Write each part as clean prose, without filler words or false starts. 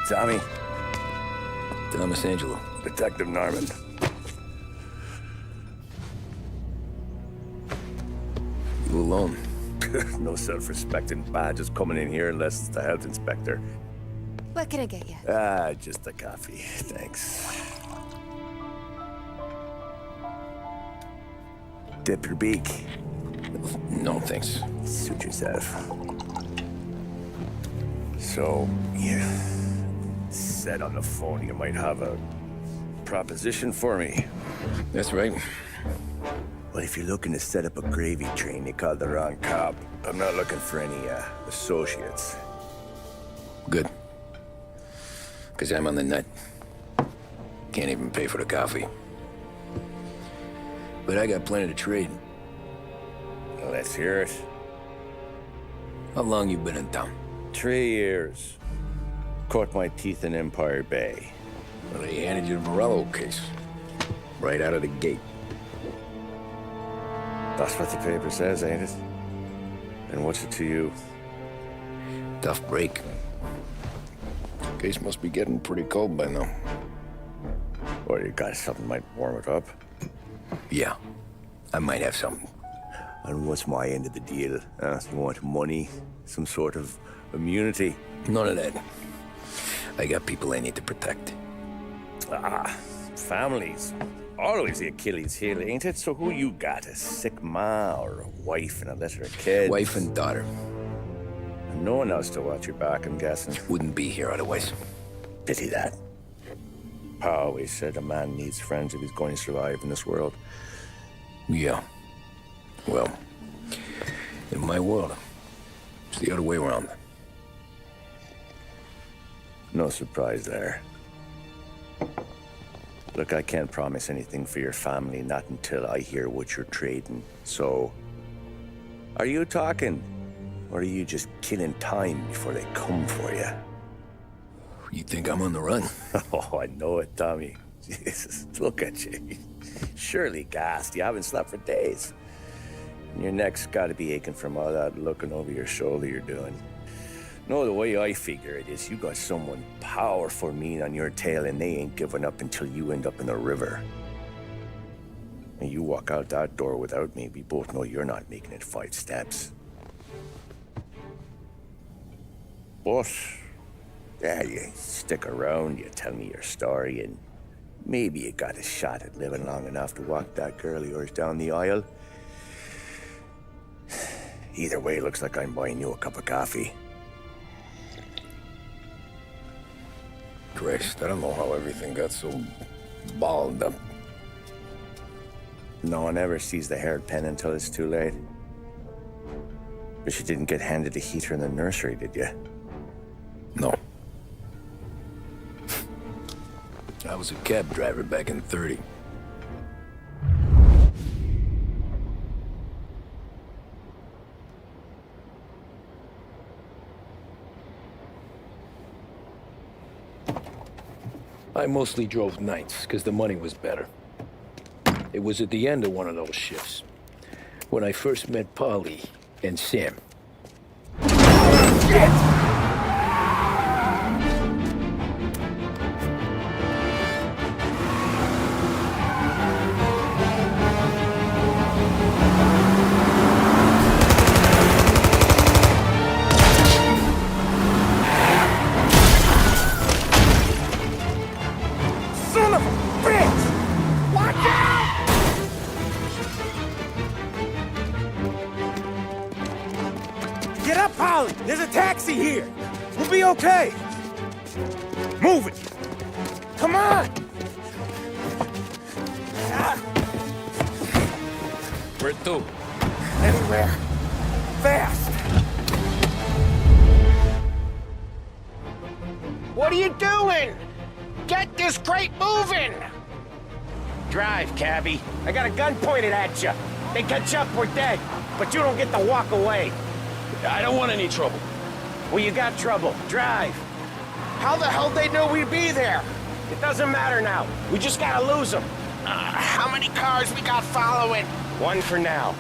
Tommy. Thomas Angelo. Detective Norman. You alone? No self-respecting badges coming in here unless it's the health inspector. What can I get you? Just a coffee. Thanks. Dip your beak. No, thanks. Suit yourself. So, you said on the phone you might have a proposition for me. That's right. Well, if you're looking to set up a gravy train, you called the wrong cop. I'm not looking for any, associates. Good. Because I'm on the nut. Can't even pay for the coffee. But I got plenty to trade. Well, let's hear it. How long you been in town? 3 years. Caught my teeth in Empire Bay. Well, they handed you the Morello case. Right out of the gate. That's what the paper says, ain't it? And what's it to you? Tough break. Case must be getting pretty cold by now. Or you got something might warm it up? Yeah, I might have something. And what's my end of the deal? You want money? Some sort of immunity? None of that. I got people I need to protect. Families. Always the Achilles heel, ain't it? So who you got? A sick ma or a wife and a litter of kids? Wife and daughter. And no one else to watch your back, I'm guessing. Wouldn't be here otherwise. Pity that. Pa always said a man needs friends if he's going to survive in this world. Yeah. Well, in my world, it's the other way around. No surprise there. Look, I can't promise anything for your family, not until I hear what you're trading. So, are you talking? Or are you just killing time before they come for you? You think I'm on the run? Oh, I know it, Tommy. Jesus, look at you. Surely gassed. You haven't slept for days. And your neck's got to be aching from all that looking over your shoulder you're doing. No, the way I figure it is you got someone powerful mean on your tail and they ain't giving up until you end up in the river. And you walk out that door without me, we both know you're not making it 5 steps. But, yeah, you stick around, you tell me your story, and maybe you got a shot at living long enough to walk that girl of yours down the aisle. Either way, it looks like I'm buying you a cup of coffee. Christ, I don't know how everything got so balled up. No one ever sees the haired pen until it's too late. But you didn't get handed a heater in the nursery, did you? No. I was a cab driver back in '30. I mostly drove nights, because the money was better. It was at the end of one of those shifts, when I first met Polly and Sam. Shit! Get up, Polly! There's a taxi here! We'll be okay! Move it! Come on! Where to? Anywhere. Fast! What are you doing? Get this crate moving! Drive, cabbie. I got a gun pointed at you. They catch up, we're dead. But you don't get to walk away. I don't want any trouble. Well, you got trouble. Drive. How the hell they know we'd be there? It doesn't matter now. We just gotta lose them. How many cars we got following? One for now.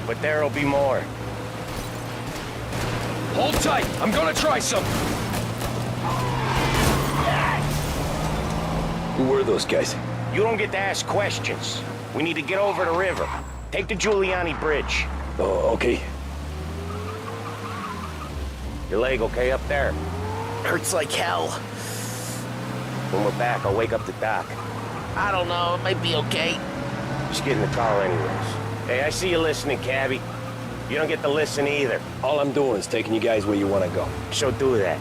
But there'll be more. Hold tight. I'm gonna try something. Who were those guys? You don't get to ask questions. We need to get over the river. Take the Giuliani Bridge. Oh, okay. Your leg okay up there? Hurts like hell. When we're back, I'll wake up the doc. I don't know, it might be okay. Just get in the car anyways. Hey, I see you listening, cabbie. You don't get to listen either. All I'm doing is taking you guys where you want to go. So do that.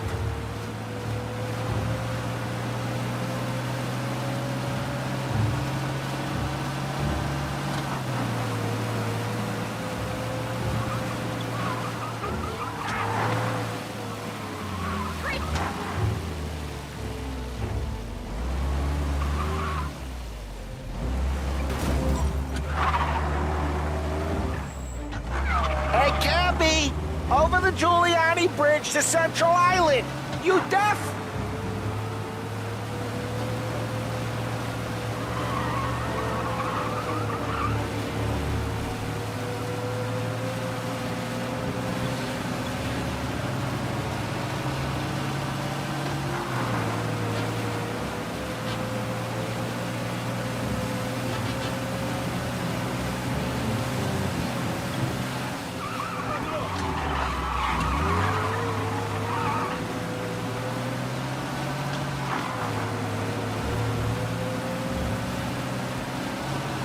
Hey, Cabby! Over the Giuliani Bridge to Central Island! You deaf?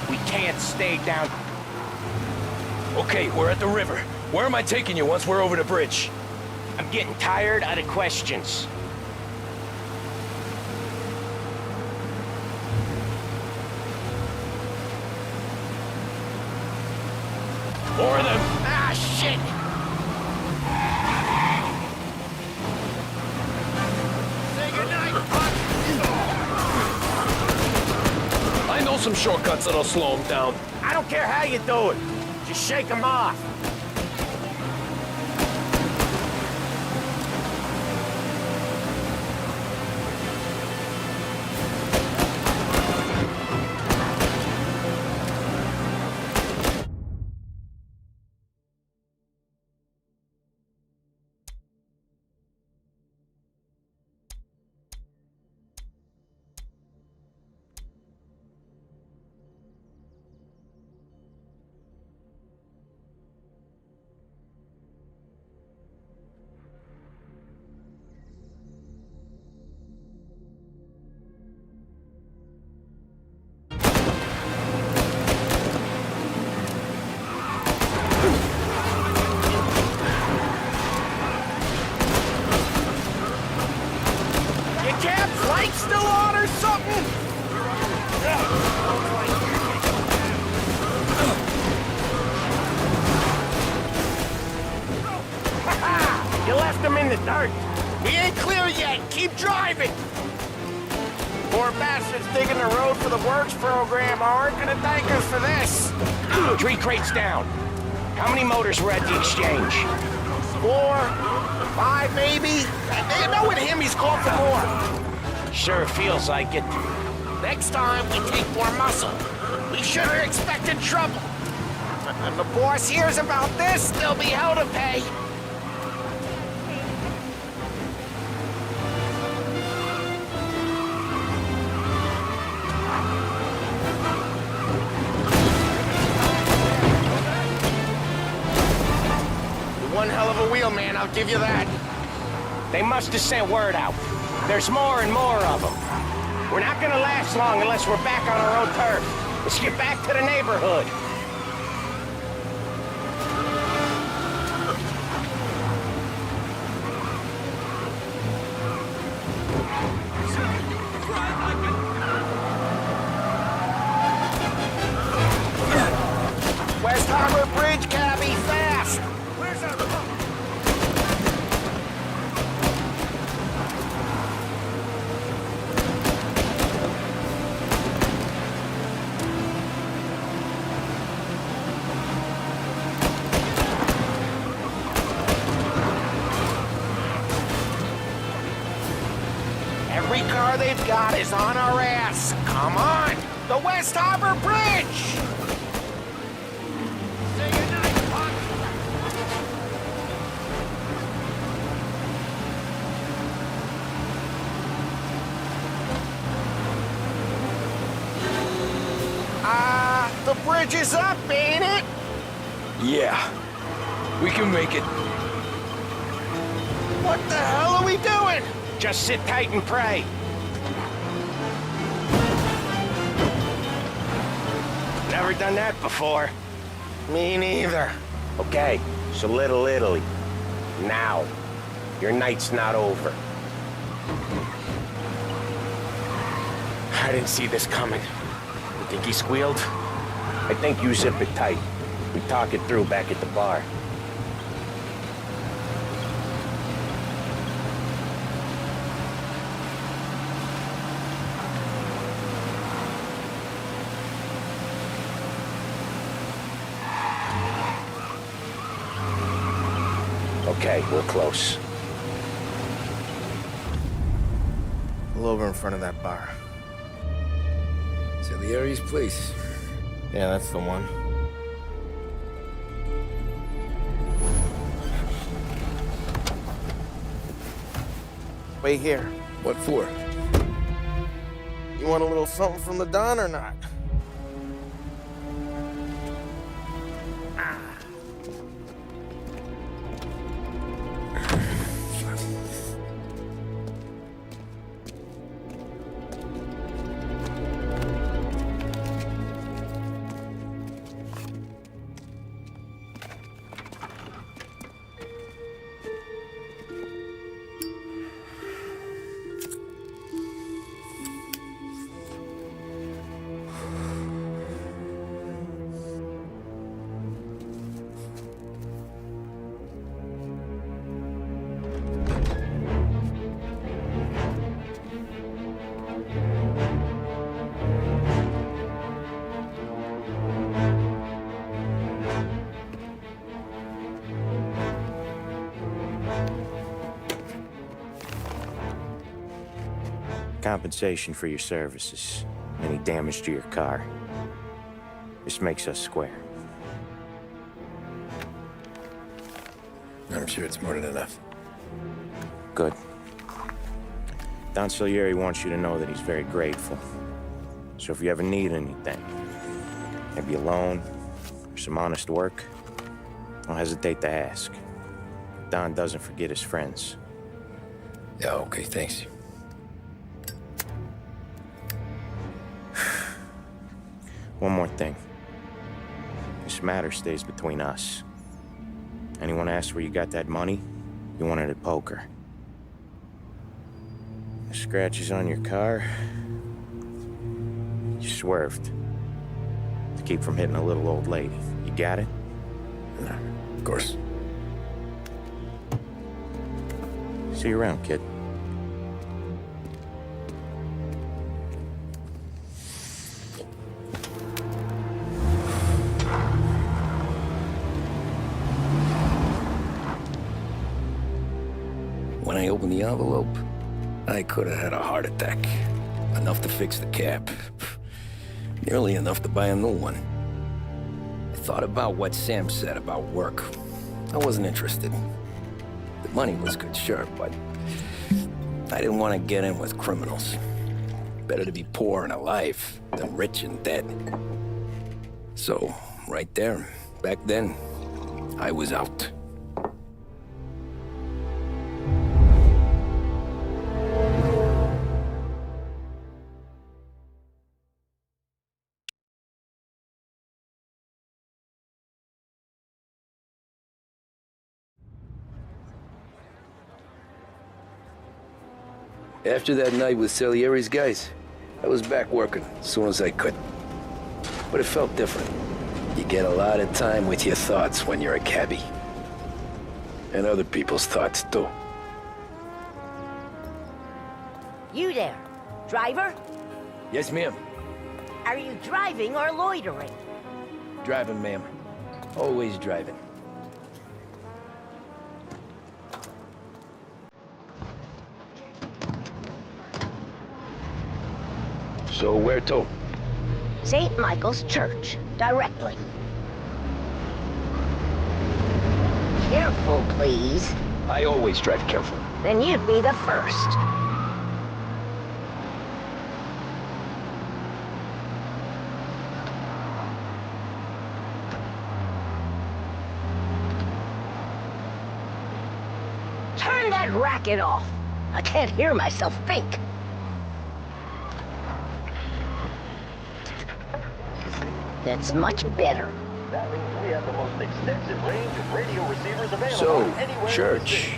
We can't stay down. Okay, we're at the river. Where am I taking you once we're over the bridge? I'm getting tired of the questions. More of them! Ah, shit! Say goodnight, Puck! I know some shortcuts that'll slow them down. I don't care how you do it. Just shake them off. Light still on or something? You left them in the dirt. We ain't clear yet. Keep driving. Poor bastards digging the road for the works program aren't gonna thank us for this. 3 crates down. How many motors were at the exchange? 4, 5 maybe. You know with him he's called for more. Sure feels like it. Next time we take more muscle. We should have expected trouble. When the boss hears about this, there'll be hell to pay. One hell of a wheel, man, I'll give you that. They must have sent word out. There's more and more of them. We're not gonna last long unless we're back on our own turf. Let's get back to the neighborhood. West Harbor Bridge, cabby, fast! Where's our... Every car they've got is on our ass. Come on! The West Harbor Bridge! Say goodnight, Puck. The bridge is up, ain't it? Yeah, we can make it. What the hell are we doing? Just sit tight and pray. Never done that before. Me neither. Okay, so Little Italy. Now. Your night's not over. I didn't see this coming. You think he squealed? I think you zip it tight. We talk it through back at the bar. Okay, we're close. Pull over in front of that bar. Salieri's place. Yeah, that's the one. Wait here. What for? You want a little something from the Don or not? Compensation for your services. Any damage to your car. This makes us square. I'm sure it's more than enough. Good. Don Salieri wants you to know that he's very grateful. So if you ever need anything, maybe a loan or some honest work, don't hesitate to ask. Don doesn't forget his friends. Yeah, okay, thanks. One more thing. This matter stays between us. Anyone asks where you got that money, you won it at poker. The scratches on your car, you swerved to keep from hitting a little old lady. You got it? Of course. See you around, kid. When I opened the envelope, I could have had a heart attack. Enough to fix the cap. Nearly enough to buy a new one. I thought about what Sam said about work. I wasn't interested. The money was good, sure, but I didn't want to get in with criminals. Better to be poor and alive than rich and dead. So, right there, back then, I was out. After that night with Salieri's guys, I was back working as soon as I could. But it felt different. You get a lot of time with your thoughts when you're a cabbie. And other people's thoughts, too. You there, driver? Yes, ma'am. Are you driving or loitering? Driving, ma'am. Always driving. So where to? St. Michael's Church, directly. Careful, please. I always drive careful. Then you'd be the first. Turn that racket off. I can't hear myself think. That's much better. That means we have the most extensive range of radio receivers available So, anywhere church.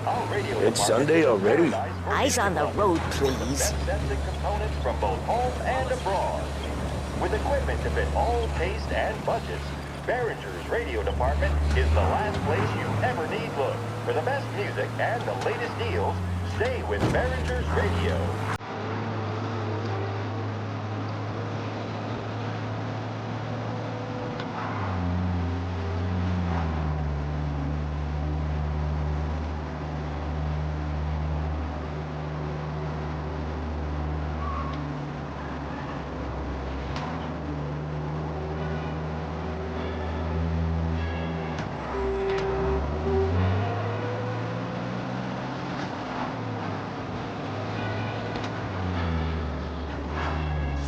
Our radio It's department Sunday is already? paradise for Eyes on the radio road, listeners. please. Best sensing components from both home and abroad. With equipment to fit all taste and budgets, Behringer's radio department is the last place you ever need look. For the best music and the latest deals, stay with Behringer's Radio.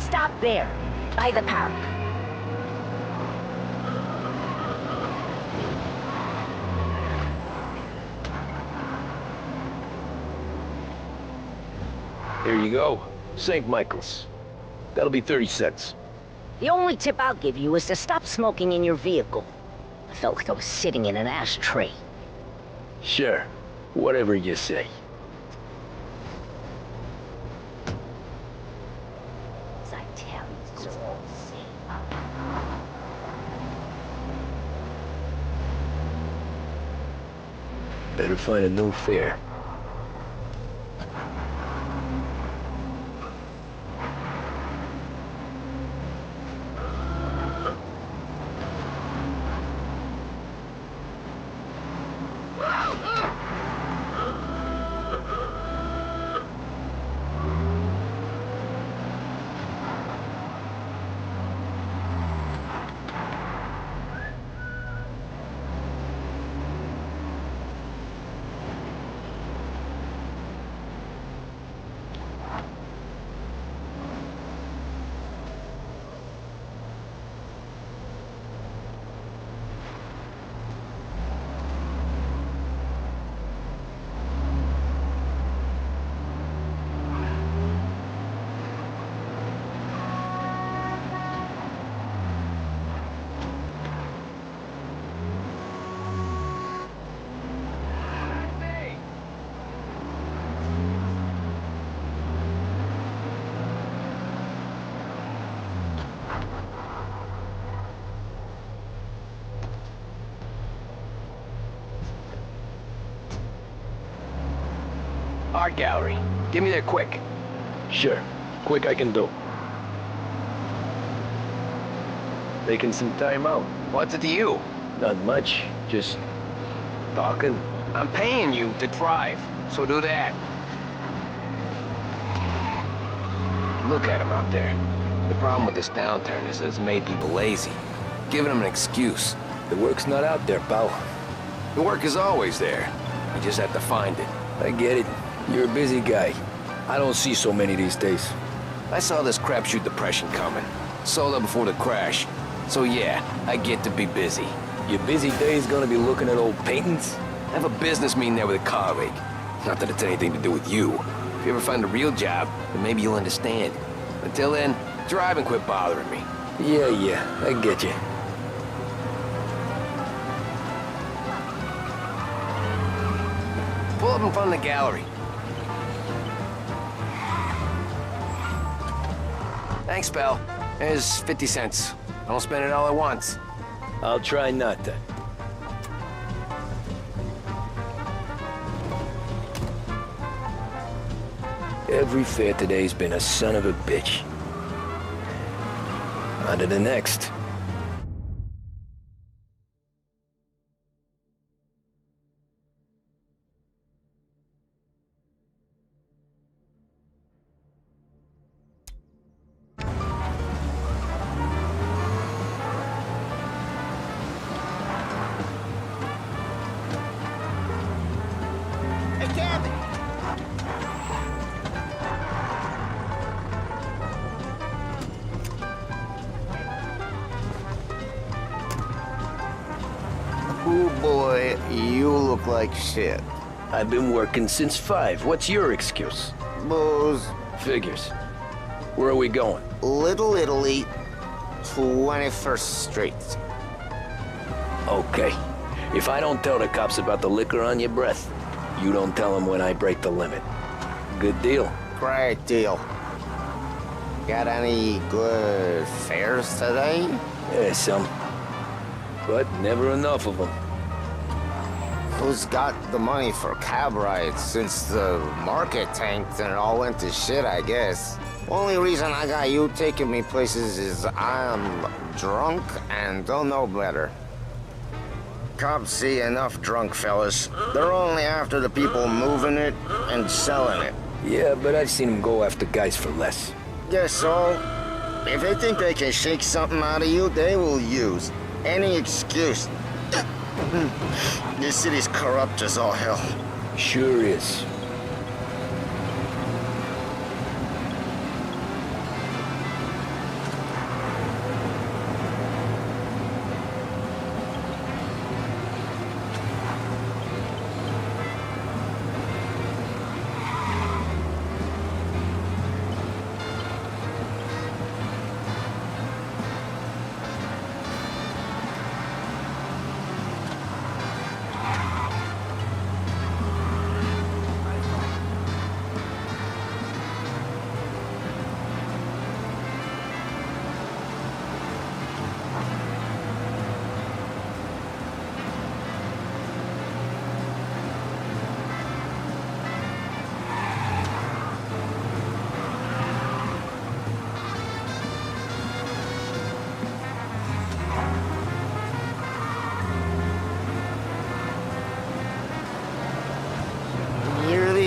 Stop there, by the park. Here you go. St. Michael's. That'll be 30 cents. The only tip I'll give you is to stop smoking in your vehicle. I felt like I was sitting in an ashtray. Sure. Whatever you say. As I tell you, it's all the same. Better find a new fare. Art gallery. Get me there quick. Sure. Quick I can do. Taking some time out. What's it to you? Not much. Just talking. I'm paying you to drive, so do that. Look at him out there. The problem with this downturn is that it's made people lazy, giving them an excuse. The work's not out there, pal. The work is always there. You just have to find it. I get it. You're a busy guy. I don't see so many these days. I saw this crapshoot depression coming. Sold up before the crash. So yeah, I get to be busy. Your busy day's gonna be looking at old paintings? I have a business meeting there with a colleague. Not that it's anything to do with you. If you ever find a real job, then maybe you'll understand. Until then, drive and quit bothering me. Yeah, I get you. Pull up in front of the gallery. Thanks, pal. There's 50 cents. Don't spend it all at once. I'll try not to. Every fair today's been a son of a bitch. On to the next. Hey, Kathy! Oh boy, you look like shit. I've been working since 5. What's your excuse? Booze. Figures. Where are we going? Little Italy, 21st Street. Okay. If I don't tell the cops about the liquor on your breath, you don't tell them when I break the limit. Good deal. Great deal. Got any good fares today? Yeah, some. But never enough of them. Who's got the money for cab rides since the market tanked and it all went to shit, I guess? Only reason I got you taking me places is I'm drunk and don't know better. Cops see enough drunk fellas. They're only after the people moving it and selling it. Yeah, but I've seen them go after guys for less. Guess so. If they think they can shake something out of you, they will use any excuse. This city's corrupt as all hell. Sure is.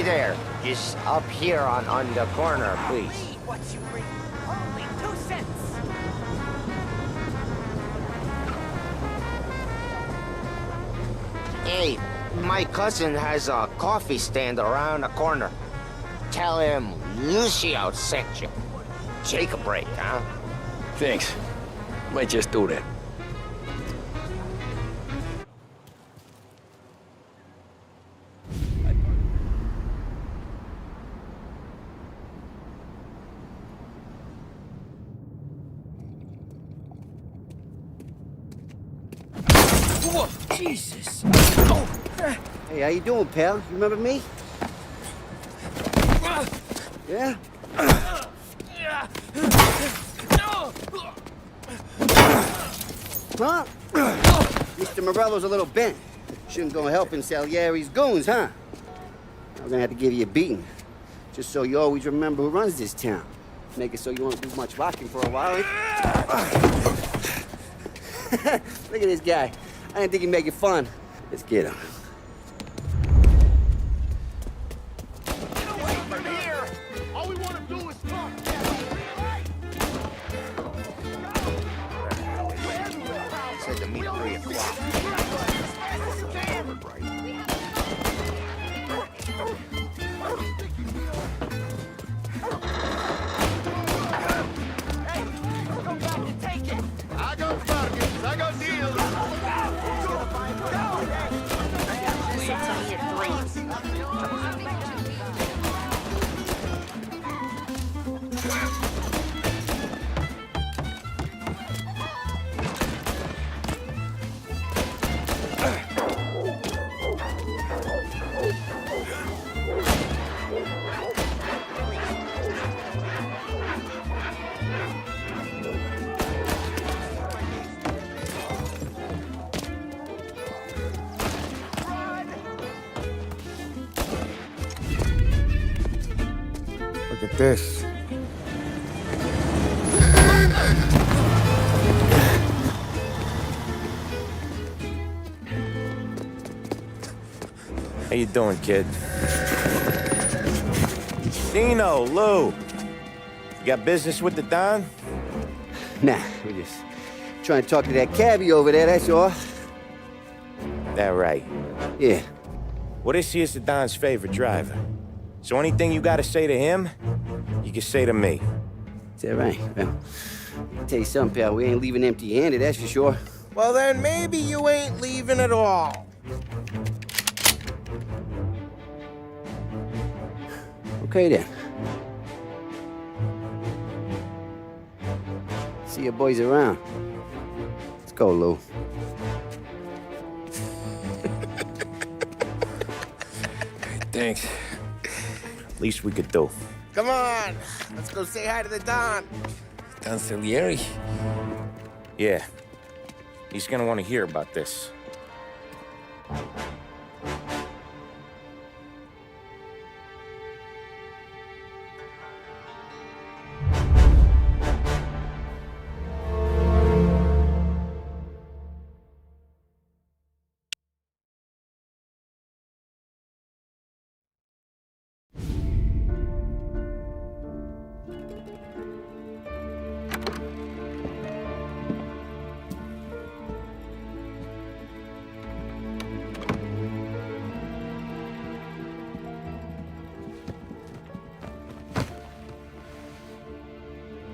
There. Just up here on the corner, please. What you bring? Only 2 cents. Hey, my cousin has a coffee stand around the corner. Tell him Lucio sent you. Take a break, huh? Thanks. Might just do that. Whoa, Jesus! Oh. Hey, how you doing, pal? You remember me? Yeah? Huh? Mr. Morello's a little bent. Shouldn't go helping Salieri's goons, huh? I'm gonna have to give you a beating. Just so you always remember who runs this town. Make it so you won't do much rocking for a while. Look at this guy. I didn't think he'd make it fun. Let's get him. Get away from here! All we want to do is talk. Said to meet at 3 o'clock. I got bargains, I got deals. Look at this. How you doing, kid? Dino, Lou. You got business with the Don? Nah, we're just trying to talk to that cabbie over there, that's all. That right. Yeah. Well, this here's the Don's favorite driver. So anything you gotta say to him, you can say to me. Is that right? Well, I'll tell you something, pal. We ain't leaving empty-handed, that's for sure. Well, then maybe you ain't leaving at all. Okay then. See your boys around. Let's go, Lou. Thanks. Least we could do. Come on, let's go say hi to the Don. Don Salieri? Yeah, he's gonna want to hear about this.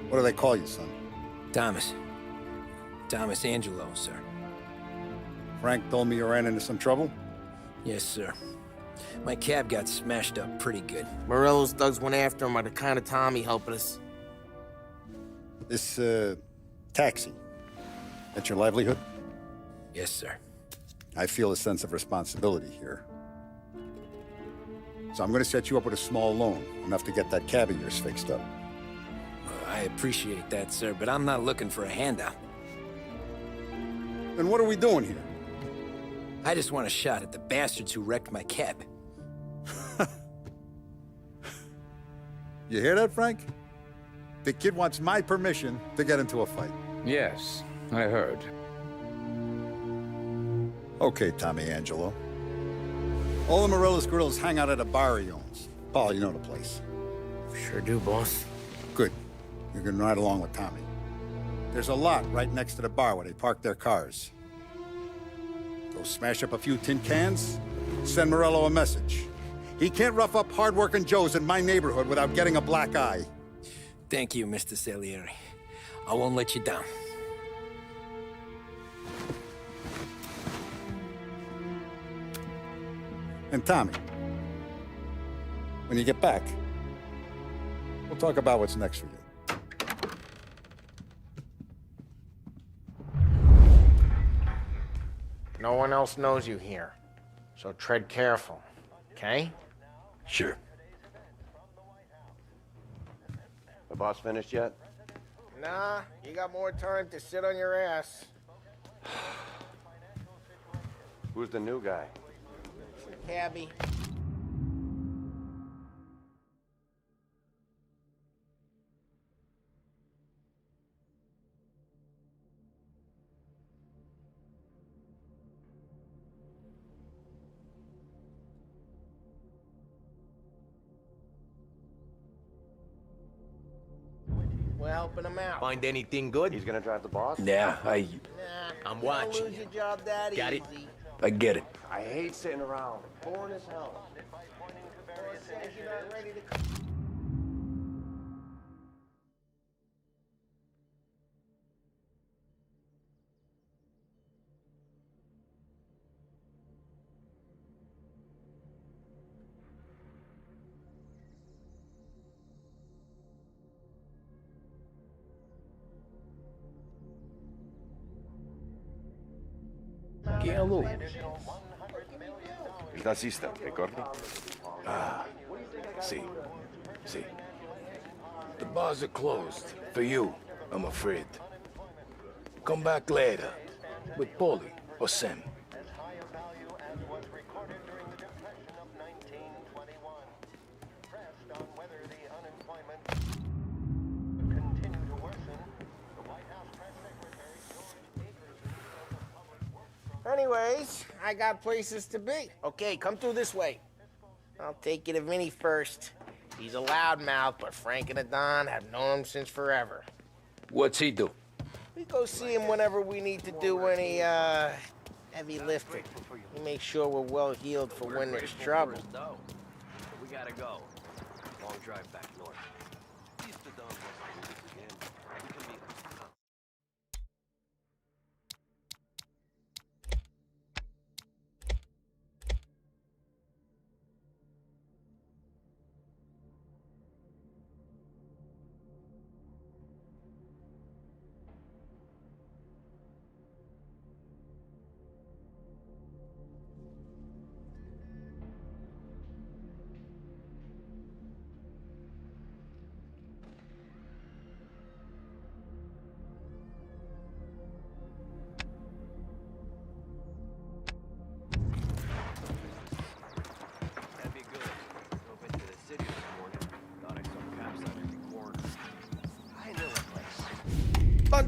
What do they call you, son? Thomas. Thomas Angelo, sir. Frank told me you ran into some trouble? Yes, sir. My cab got smashed up pretty good. Morello's thugs went after him by the kind of Tommy helping us. This, taxi. That's your livelihood? Yes, sir. I feel a sense of responsibility here. So I'm gonna set you up with a small loan, enough to get that cab of yours fixed up. I appreciate that, sir, but I'm not looking for a handout. Then what are we doing here? I just want a shot at the bastards who wrecked my cab. You hear that, Frank? The kid wants my permission to get into a fight. Yes, I heard. Okay, Tommy Angelo. All the Morello's girls hang out at a bar he owns. Paul, you know the place. Sure do, boss. Good. You can ride along with Tommy. There's a lot right next to the bar where they park their cars. Go smash up a few tin cans, send Morello a message. He can't rough up hard-working Joes in my neighborhood without getting a black eye. Thank you, Mr. Salieri. I won't let you down. And Tommy, when you get back, we'll talk about what's next for you. No one else knows you here, so tread careful, okay? Sure. The boss finished yet? Nah, you got more time to sit on your ass. Who's the new guy? Cabbie. We're helping him out. Find anything good? He's gonna drive the boss? Yeah, Nah, I'm you watching don't lose you. your job that Got it? easy. I get it. I hate sitting around. Boring as hell. Says you're not ready to Che lui? Il tassista, ricordi? Ah, see. The bars are closed. For you, I'm afraid. Come back later. With Paulie or Sam. Anyways, I got places to be. Okay, come through this way. I'll take you to Vinny first. He's a loudmouth, but Frank and the Don have known him since forever. What's he do? We go see him whenever we need to do any, heavy lifting. We make sure we're well healed for when there's trouble. We gotta go. Long drive back north.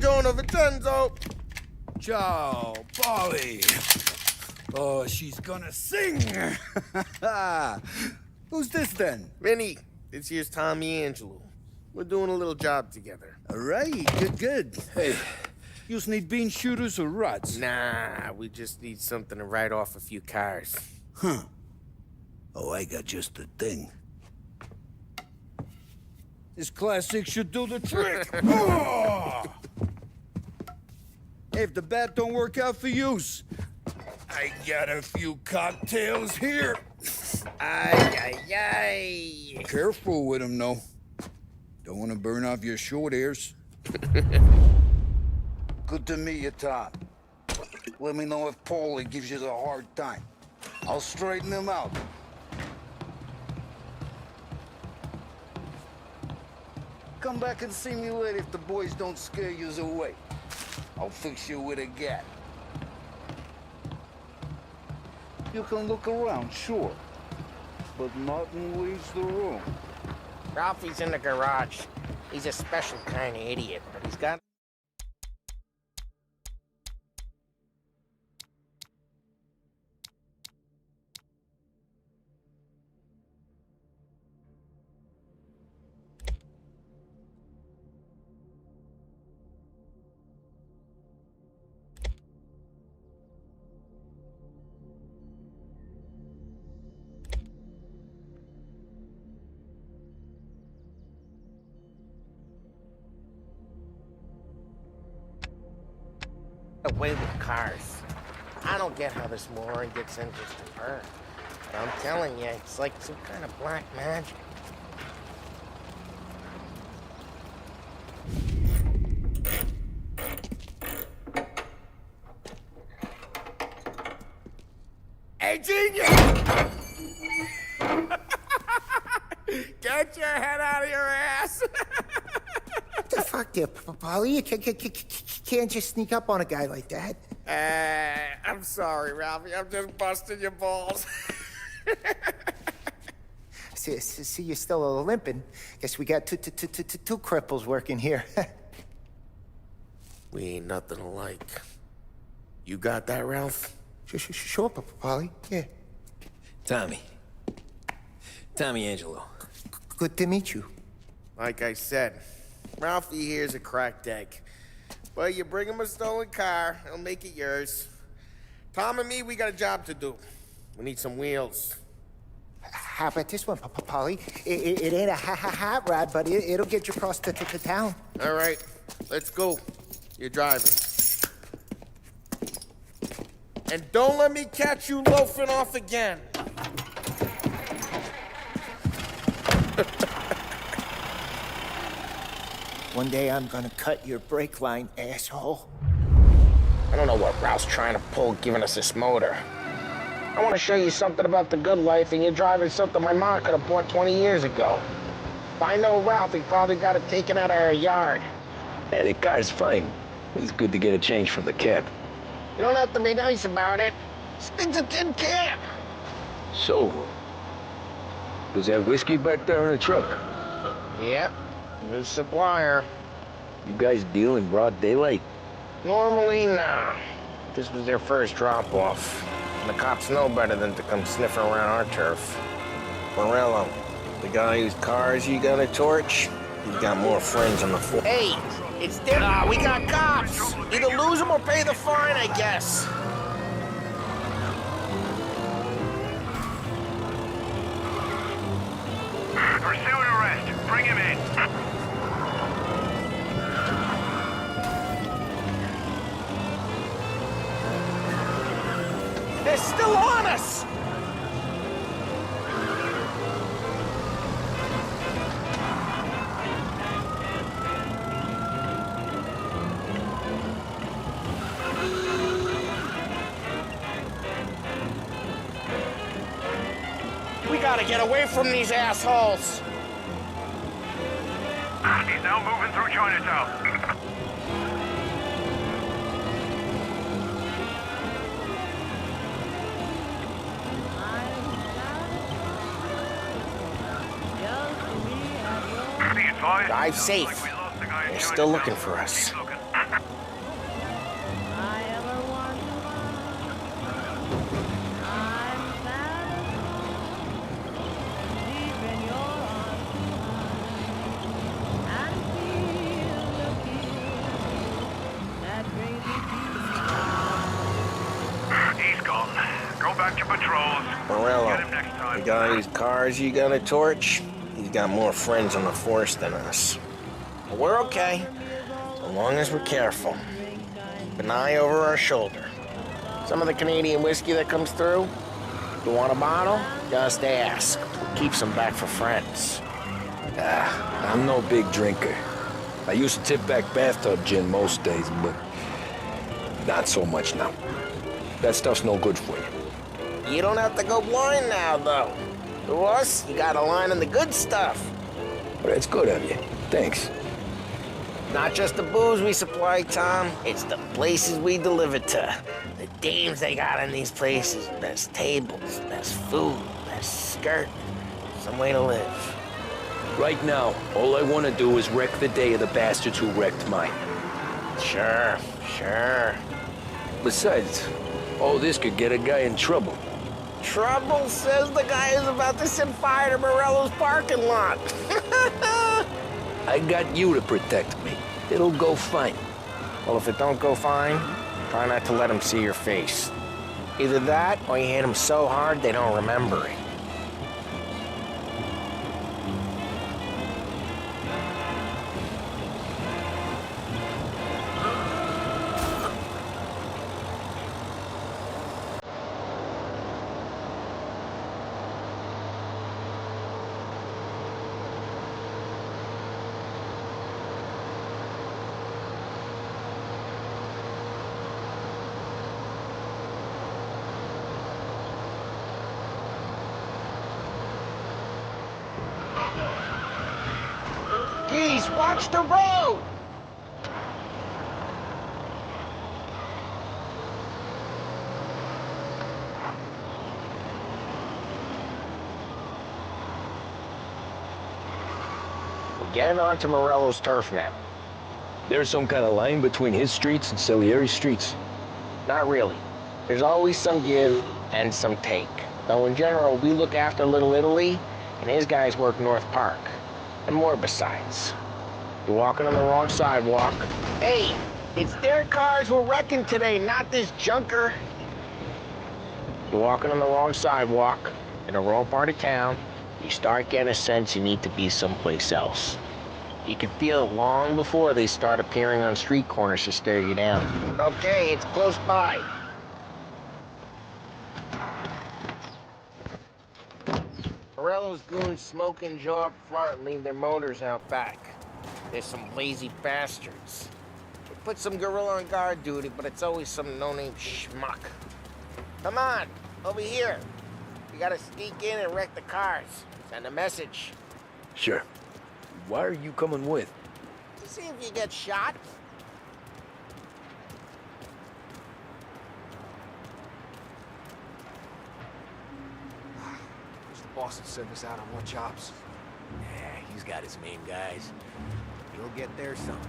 buongiorno, Vincenzo. Ciao, Polly. Oh, she's gonna sing. Who's this then? Vinny, this here's Tommy Angelo. We're doing a little job together. All right, good. Hey, you just need bean shooters or rods? Nah, we just need something to write off a few cars. Huh. Oh, I got just the thing. This classic should do the trick. Oh! If the bat don't work out for yous, I got a few cocktails here. Ay, ay, ay. Careful with them, though. Don't want to burn off your short hairs. Good to meet you, Tom. Let me know if Paulie gives you the hard time. I'll straighten him out. Come back and see me later if the boys don't scare yous away. I'll fix you with a gat. You can look around, sure. But nothing leaves the room. Ralphie's in the garage. He's a special kind of idiot, but he's got... away with cars. I don't get how this moron gets interest in her. But I'm telling you, it's like some kind of black magic. Hey, genius! Get your head out of your ass! The fuck there, Polly? You can't just sneak up on a guy like that. I'm sorry, Ralphie. I'm just busting your balls. See, you're still limping. Guess we got two cripples working here. We ain't nothing alike. You got that, Ralph? Sure, Polly. Yeah. Tommy Angelo. Good to meet you. Like I said, Ralphie here's a cracked egg. But you bring him a stolen car, he'll make it yours. Tom and me, we got a job to do. We need some wheels. How about this one, Polly? It ain't a hot rod, but it'll get you across to town. All right, let's go. You're driving. And don't let me catch you loafing off again. One day I'm gonna cut your brake line, asshole. I don't know what Ralph's trying to pull giving us this motor. I want to show you something about the good life, and you're driving something my mom could have bought 20 years ago. If I know Ralph, he probably got it taken out of our yard. Yeah, the car's fine. It's good to get a change from the cab. You don't have to be nice about it. This thing's a tin can. So, does that whiskey back there in the truck? Yep, good supplier. You guys deal in broad daylight? Normally, nah. This was their first drop-off. And the cops know better than to come sniffing around our turf. Morello, the guy whose cars you got a torch, he's got more friends on the force. Hey, it's dinner. We got cops. Either lose them or pay the fine, I guess. Pursuit arrest. Bring him in. They're still on us! We gotta get away from these assholes! He's now moving through Chinatown. Drive safe. They're still looking for us. Morello, the guy whose cars you got a torch, he's got more friends on the force than us. But we're okay, so long as we're careful. Keep an eye over our shoulder. Some of the Canadian whiskey that comes through, you want a bottle? Just ask. Keep some back for friends. I'm no big drinker. I used to tip back bathtub gin most days, but not so much now. That stuff's no good for you. You don't have to go blind now, though. To us, you got a line on the good stuff. But it's good of you. Thanks. Not just the booze we supply, Tom. It's the places we deliver to. The dames they got in these places. Best tables, best food, best skirt. Some way to live. Right now, all I want to do is wreck the day of the bastards who wrecked mine. Sure. Besides, all this could get a guy in trouble. Trouble says the guy is about to set fire to Morello's parking lot. I got you to protect me. It'll go fine. Well, if it don't go fine, try not to let him see your face. Either that, or you hit him so hard they don't remember it. Geez, watch the road! We're getting onto Morello's turf now. There's some kind of line between his streets and Salieri's streets. Not really. There's always some give and some take. Though in general, we look after Little Italy, and his guys work North Park. And more besides. You're walking on the wrong sidewalk. Hey, it's their cars we're wrecking today, not this junker. You're walking on the wrong sidewalk, in the wrong part of town. You start getting a sense you need to be someplace else. You can feel it long before they start appearing on street corners to stare you down. Okay, it's close by. Morello's goons smoke and jaw up front and leave their motors out back. They're some lazy bastards. They put some gorilla on guard duty, but it's always some no-name schmuck. Come on, over here. We gotta sneak in and wreck the cars. Send a message. Sure. Why are you coming with? To see if you get shot. Boston sent us out on what jobs? Yeah, he's got his main guys. You'll get there someday.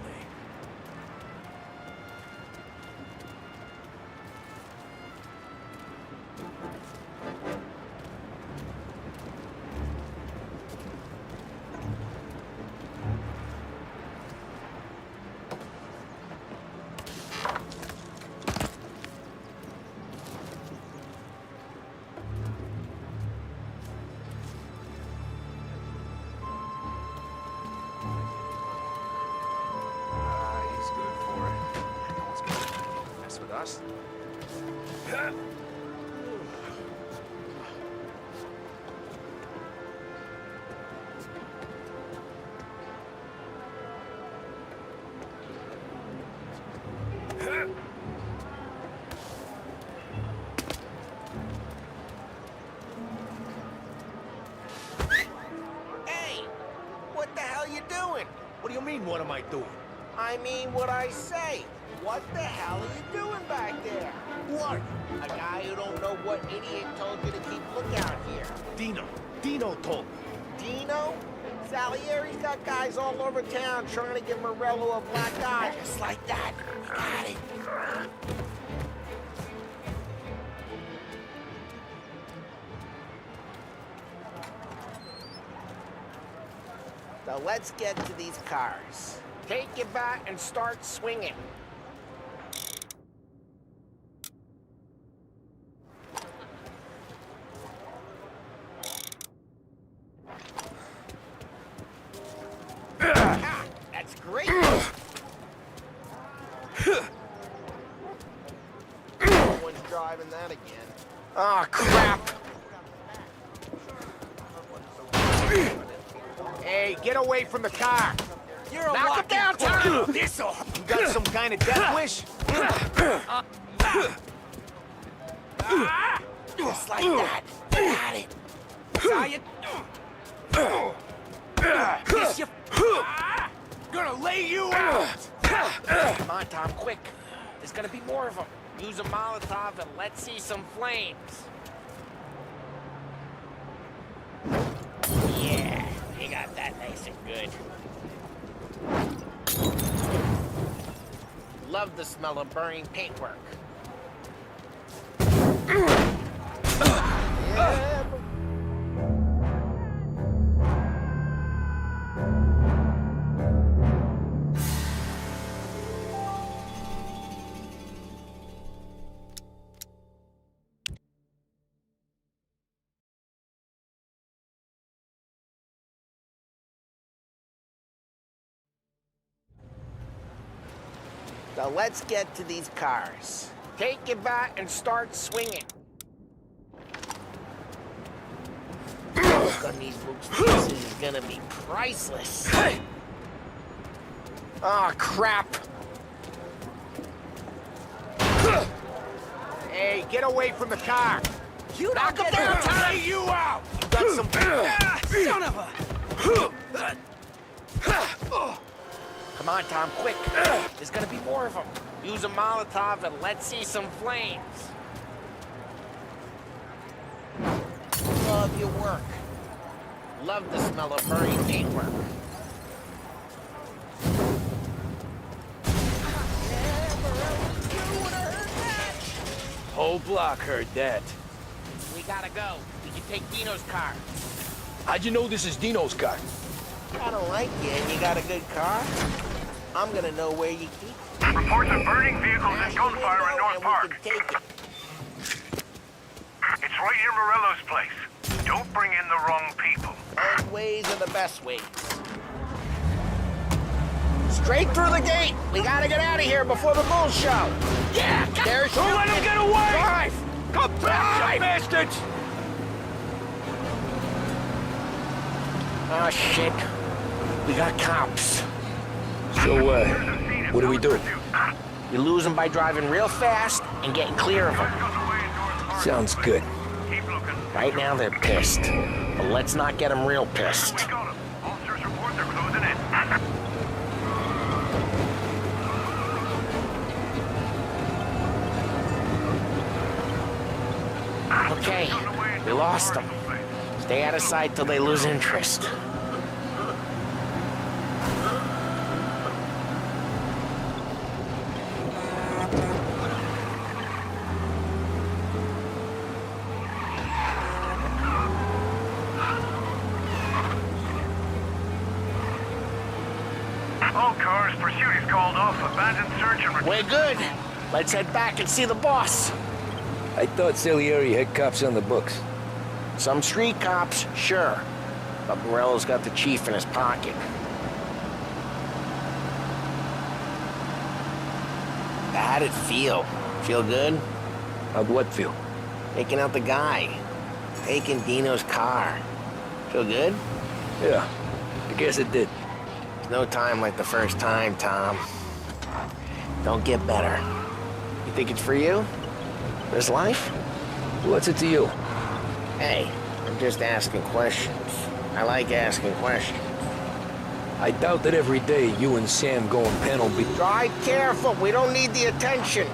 He's good for it. No one's gonna mess with us. Hey, what the hell you doing? What do you mean, what am I doing? I mean what I say. What the hell are you doing back there? Who are you? A guy who don't know what idiot told you to keep lookout here. Dino told me. Dino? Salieri's got guys all over town trying to give Morello a black eye. Just like that. Got it. So let's get to these cars. Take your bat and start swinging. driving that again. Oh, crap! Hey, get away from the car! You're a Knock him down, Tom! This'll. You got some kind of death wish? Just like that. Got it. Saw you. Kiss you. Gonna lay you out. Come on, Tom, quick. There's gonna be more of them. Use a Molotov and let's see some flames. Yeah, you got that nice and good. Love the smell of burning paintwork. So let's get to these cars. Take your bat and start swinging. Look on these folks' faces is gonna be priceless. Oh, crap. Hey, get away from the car. You Knock him don't down, get Tom! lay you out. You got some... Son of a. Come on, Tom, quick. There's gonna be more of them. Use a Molotov and let's see some flames. Love your work. Love the smell of burning paintwork. Whole block heard that. We gotta go. We can take Dino's car. How'd you know this is Dino's car? I don't like you and you got a good car. I'm gonna know where you keep it. Reports of burning vehicles and gunfire in North Park. Take it. It's right near Morello's place. Don't bring in the wrong people. Old ways are the best ways. Straight through the gate. We gotta get out of here before the bull show. Yeah, there's Don't let him get away! Drive! Come back, you bastards! Oh, shit. We got cops. So, what do we do? You lose them by driving real fast and getting clear of them. Sounds good. Right now, they're pissed. But let's not get them real pissed. Officers report they're closing in. Okay, we lost them. Stay out of sight till they lose interest. All cars, pursuit is called off. Abandoned search and We're good. Let's head back and see the boss. I thought Salieri had cops on the books. Some street cops, sure. But Morello's got the chief in his pocket. How'd it feel? Feel good? How'd what feel? Taking out the guy. Taking Dino's car. Feel good? Yeah, I guess it did. No time like the first time, Tom. Don't get better. You think it's for you? This life? What's it to you? Hey, I'm just asking questions. I like asking questions. I doubt that every day you and Sam go and panel beat. Drive careful, we don't need the attention.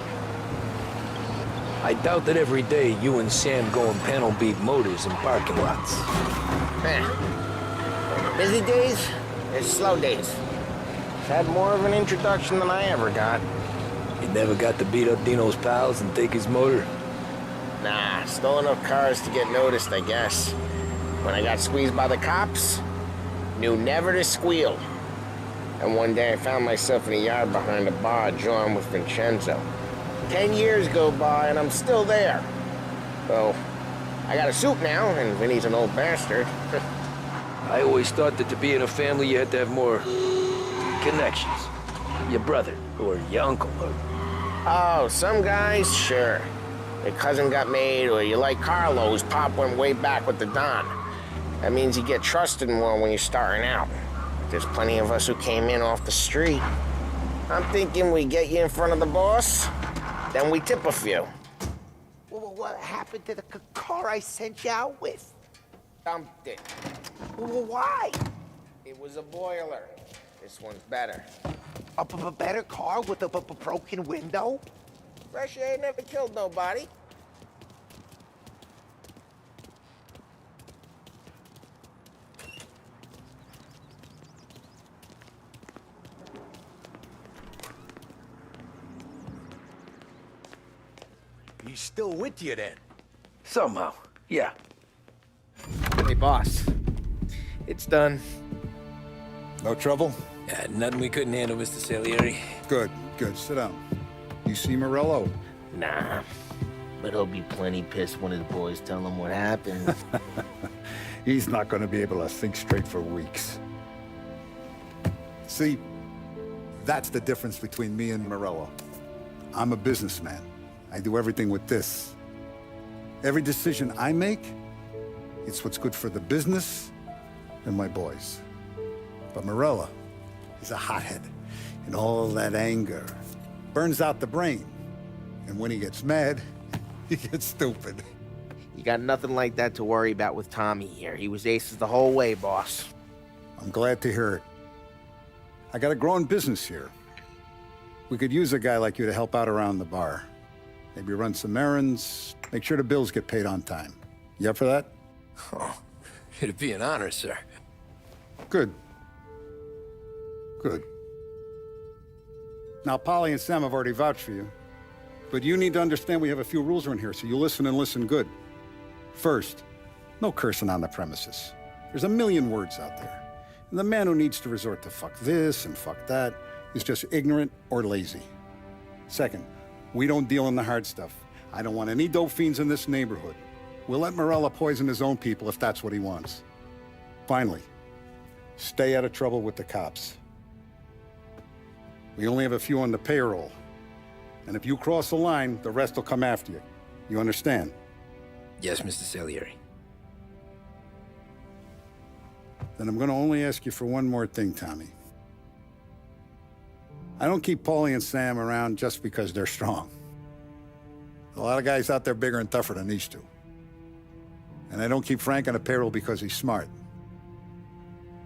I doubt that every day you and Sam go and panel beat motors in parking lots. Busy days, there's slow days. Had more of an introduction than I ever got. You never got to beat up Dino's pals and take his motor? Nah, stole enough cars to get noticed, I guess. When I got squeezed by the cops, knew never to squeal. And one day I found myself in a yard behind a bar drawing with Vincenzo. 10 years go by and I'm still there. So, I got a suit now, and Vinny's an old bastard. I always thought that to be in a family you had to have more connections. Your brother, or your uncle, or... Oh, some guys, sure. your cousin got made, or you like Carlos, Pop went way back with the Don. That means you get trusted more when you're starting out. There's plenty of us who came in off the street. I'm thinking we get you in front of the boss, then we tip a few. Well, what happened to the car I sent you out with? Dumped it. Well, why? It was a boiler. This one's better. A better car with a broken window? Fresh air never killed nobody. He's still with you then? Somehow, yeah. Hey, boss. It's done. No trouble? Yeah, nothing we couldn't handle, Mr. Salieri. Good, good. Sit down. You see Morello? Nah. But he'll be plenty pissed when his boys tell him what happened. He's not going to be able to think straight for weeks. See, that's the difference between me and Morello. I'm a businessman. I do everything with this. Every decision I make, it's what's good for the business and my boys. But Morello is a hothead, and all that anger burns out the brain. And when he gets mad, he gets stupid. You got nothing like that to worry about with Tommy here. He was aces the whole way, boss. I'm glad to hear it. I got a growing business here. We could use a guy like you to help out around the bar. Maybe run some errands, make sure the bills get paid on time. You up for that? Oh, it'd be an honor, sir. Good. Good. Now, Polly and Sam have already vouched for you. But you need to understand we have a few rules around here, so you listen and listen good. First, no cursing on the premises. There's a million words out there. And the man who needs to resort to fuck this and fuck that is just ignorant or lazy. Second, we don't deal in the hard stuff. I don't want any dope fiends in this neighborhood. We'll let Morello poison his own people if that's what he wants. Finally, stay out of trouble with the cops. We only have a few on the payroll. And if you cross the line, the rest will come after you. You understand? Yes, Mr. Salieri. Then I'm going to only ask you for one more thing, Tommy. I don't keep Paulie and Sam around just because they're strong. A lot of guys out there bigger and tougher than these two. And I don't keep Frank on the payroll because he's smart.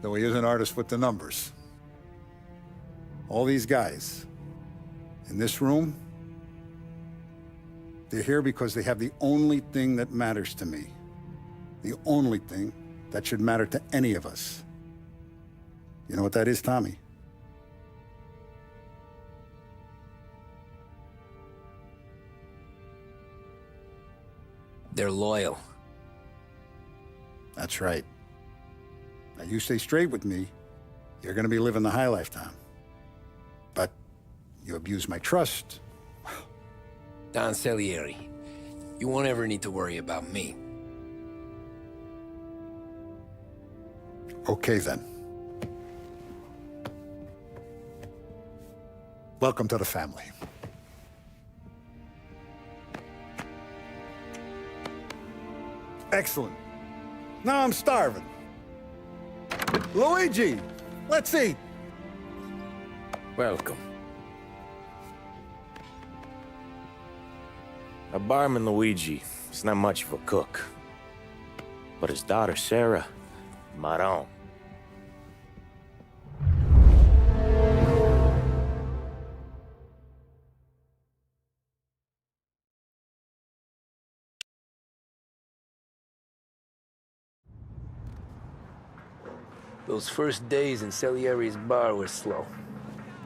Though he is an artist with the numbers. All these guys in this room, they're here because they have the only thing that matters to me. The only thing that should matter to any of us. You know what that is, Tommy? They're loyal. That's right. Now, you stay straight with me, you're gonna be living the high life, Tom. But you abuse my trust. Don Salieri, you won't ever need to worry about me. Okay, then. Welcome to the family. Excellent. Now I'm starving. Luigi, let's eat. Welcome. A barman Luigi is not much of a cook. But his daughter Sarah, Maron. Those first days in Salieri's bar were slow.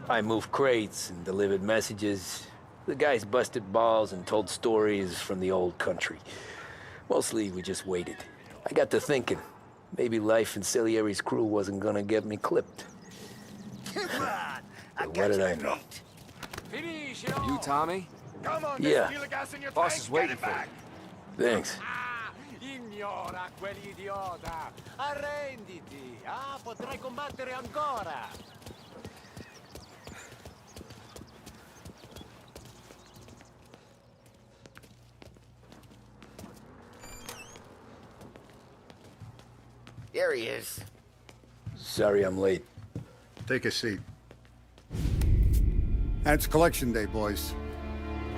I moved crates and delivered messages. The guys busted balls and told stories from the old country. Mostly, we just waited. I got to thinking, maybe life in Salieri's crew wasn't gonna get me clipped. But what did I know? You, Tommy? Yeah. Boss is waiting for you. Thanks. Ignora quell'idiota! Arrenditi! Ah, potrai combattere ancora! There he is. Sorry I'm late. Take a seat. And it's collection day, boys.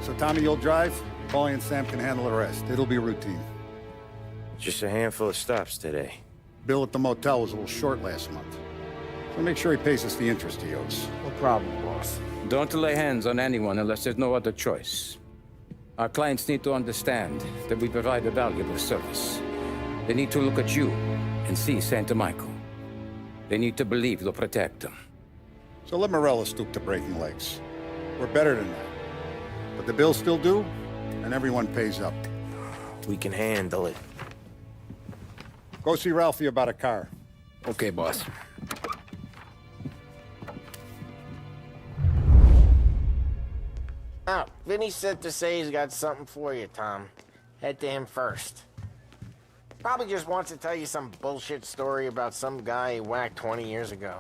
So Tommy, you'll drive. Paulie and Sam can handle the rest. It'll be routine. Just a handful of stops today. Bill at the motel was a little short last month. So make sure he pays us the interest he owes. No problem, boss. Don't lay hands on anyone unless there's no other choice. Our clients need to understand that we provide a valuable service. They need to look at you and see Santa Michael. They need to believe you'll protect them. So let Morello stoop to breaking legs. We're better than that. But the bill's still due, and everyone pays up. We can handle it. Go see Ralphie about a car. Okay, boss. Oh, Vinny sent to say he's got something for you, Tom. Head to him first. Probably just wants to tell you some bullshit story about some guy he whacked 20 years ago.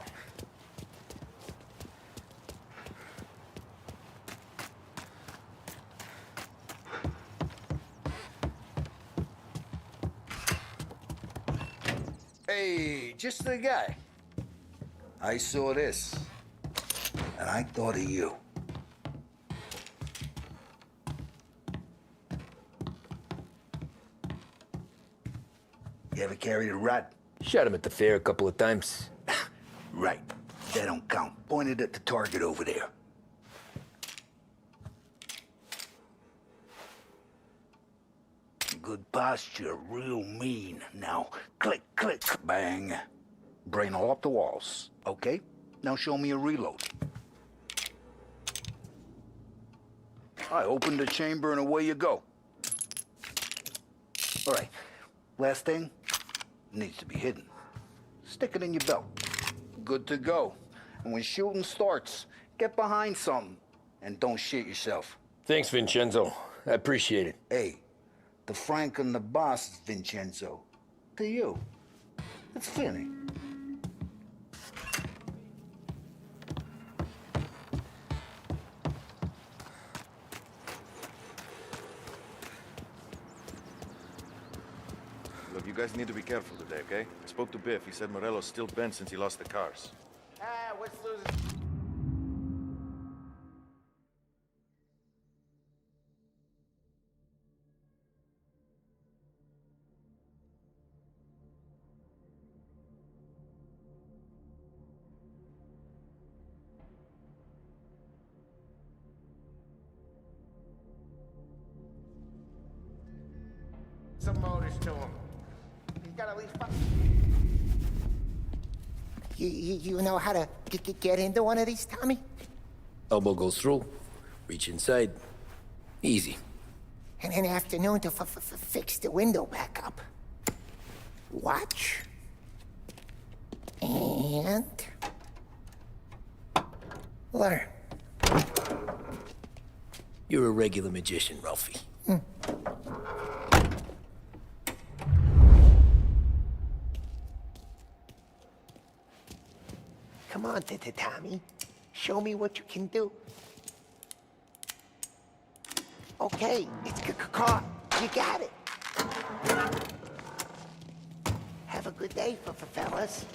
Hey, just the guy. I saw this, and I thought of you. You ever carried a rat? Shot him at the fair a couple of times. Right. That don't count. Pointed at the target over there. Good posture, real mean. Now, click, click, bang. Brain all up the walls. Okay? Now show me a reload. I open the chamber and away you go. All right. Last thing, needs to be hidden. Stick it in your belt. Good to go. And when shooting starts, get behind something and don't shit yourself. Thanks, Vincenzo. I appreciate it. Hey, the Frank and the boss is Vincenzo. To you. It's Vinny. Look, you guys need to be careful today, okay? I spoke to Biff. He said Morello's still bent since he lost the cars. Ah, what's losing? Some motors to him. He's got at least five. You know how to get into one of these, Tommy? Elbow goes through. Reach inside. Easy. And an afternoon to fix the window back up. Watch. And... learn. You're a regular magician, Ralphie. Come on, Tommy. Show me what you can do. Okay, it's caught. You got it. Have a good day, fellas.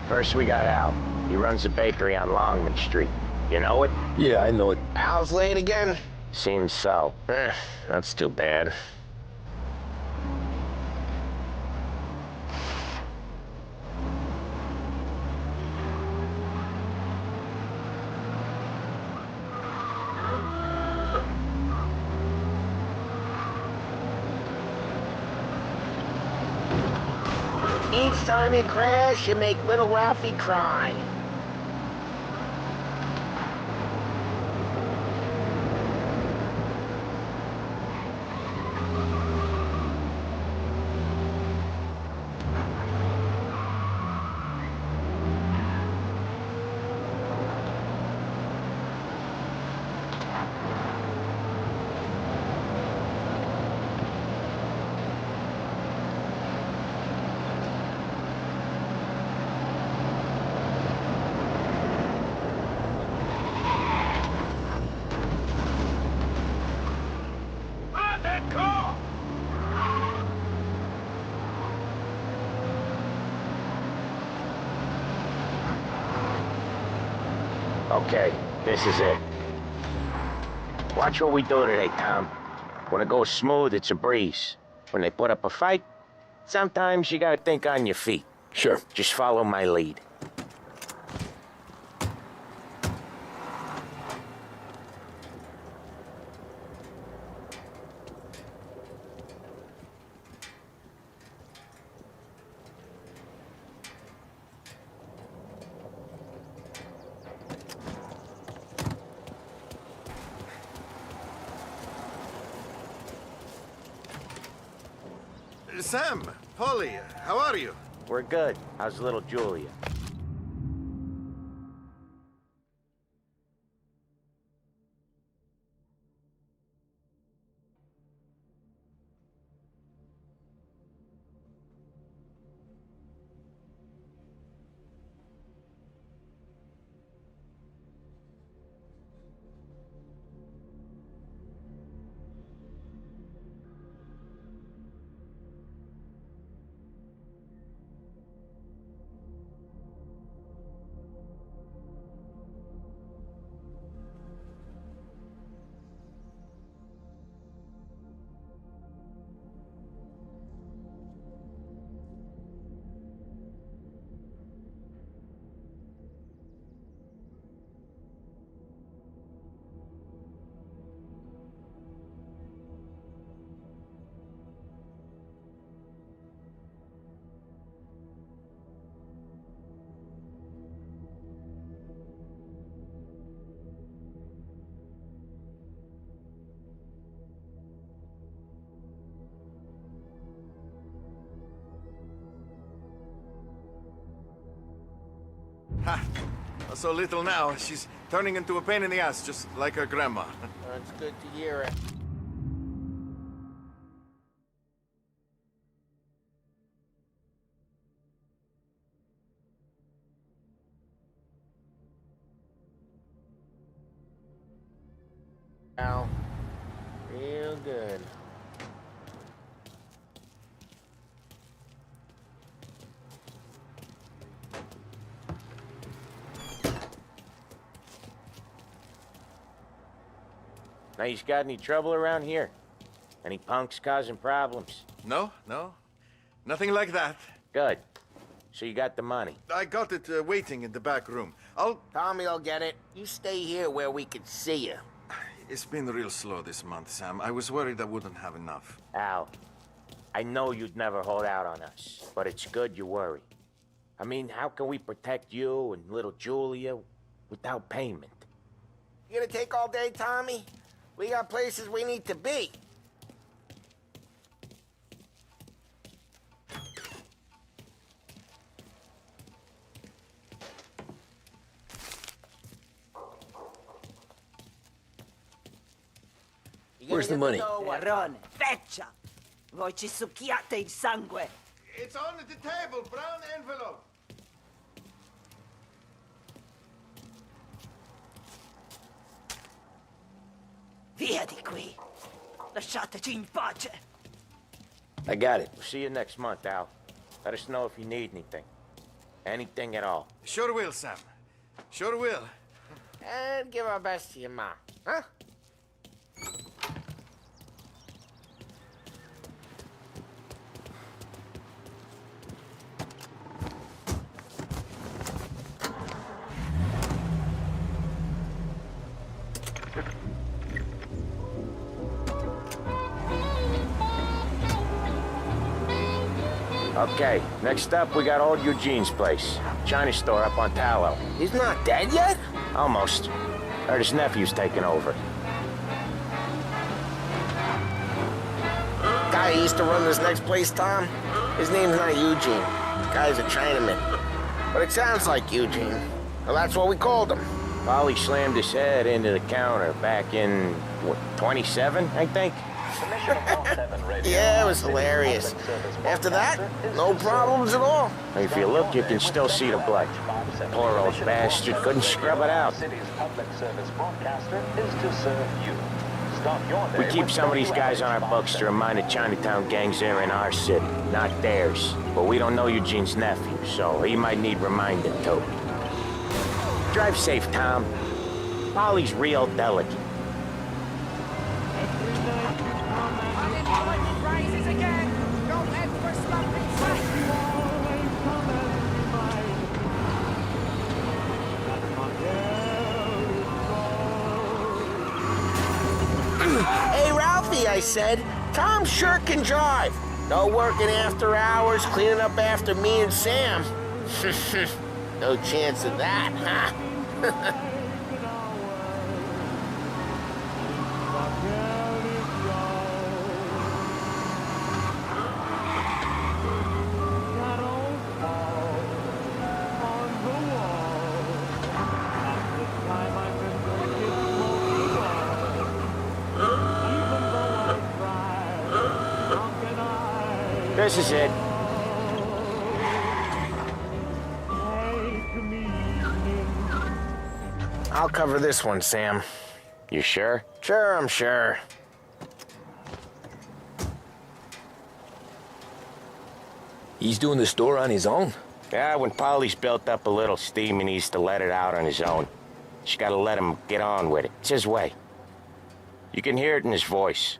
First we got Al. He runs a bakery on Longman Street. You know it? Yeah, I know it. Al's late again? Seems so. That's too bad. Each time you crash, you make little Ralphie cry. Okay, this is it. Watch what we do today, Tom. When it goes smooth, it's a breeze. When they put up a fight, sometimes you gotta think on your feet. Sure. Just follow my lead. Sam, Polly, how are you? We're good. How's little Julia? Ha! So little now, she's turning into a pain in the ass, just like her grandma. That's good to hear it. Now, real good. Now, you got any trouble around here? Any punks causing problems? No. Nothing like that. Good. So you got the money? I got it waiting in the back room. Tommy will get it. You stay here where we can see you. It's been real slow this month, Sam. I was worried I wouldn't have enough. Al, I know you'd never hold out on us, but it's good you worry. I mean, how can we protect you and little Julia without payment? You gonna take all day, Tommy? We got places we need to be. Where's the money? Perrone, feccia! Voi ci succhiate il sangue! It's on the table, brown envelope. Via di qui! Lasciateci in pace! I got it. We'll see you next month, Al. Let us know if you need anything. Anything at all. Sure will, Sam. Sure will. And give our best to your mom, huh? Okay, next up, we got old Eugene's place. China store up on Tallow. He's not dead yet? Almost. Heard his nephew's taking over. Guy who used to run this next place, Tom, his name's not Eugene. The guy's a Chinaman. But it sounds like Eugene. Well, that's what we called him. Polly slammed his head into the counter back in, what, 27, I think? Yeah, it was hilarious. After that, no problems at all. If you look, you can still see the blood. Poor old bastard couldn't scrub it out. We keep some of these guys on our books to remind the Chinatown gangs they're in our city, not theirs. But we don't know Eugene's nephew, so he might need reminding too. Drive safe, Tom. Polly's real delicate. Rises again. Go head for something. Hey, Ralphie, I said. Tom sure can drive. No working after hours, cleaning up after me and Sam. No chance of that, huh? This is it. I'll cover this one, Sam. You sure? Sure, I'm sure. He's doing the store on his own? Yeah, when Polly's built up a little steam, he needs to let it out on his own. Just gotta let him get on with it. It's his way. You can hear it in his voice.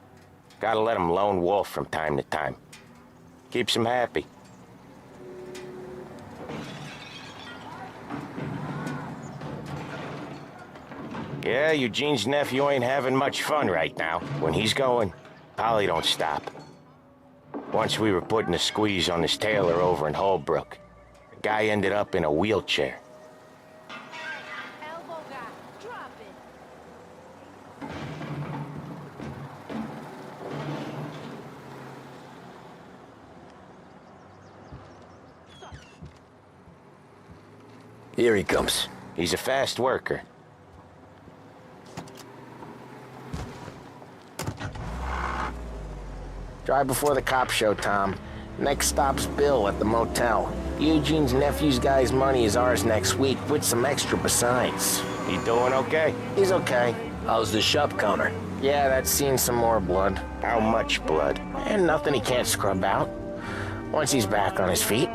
Gotta let him lone wolf from time to time. Keeps him happy. Yeah, Eugene's nephew ain't having much fun right now. When he's going, Polly don't stop. Once we were putting a squeeze on this tailor over in Holbrook. The guy ended up in a wheelchair. Elbow guy, drop it. Here he comes. He's a fast worker. Drive before the cops show, Tom. Next stop's Bill at the motel. Eugene's nephew's guy's money is ours next week, with some extra besides. He doing okay? He's okay. How's the shop counter? Yeah, that's seen some more blood. How much blood? And nothing he can't scrub out. Once he's back on his feet.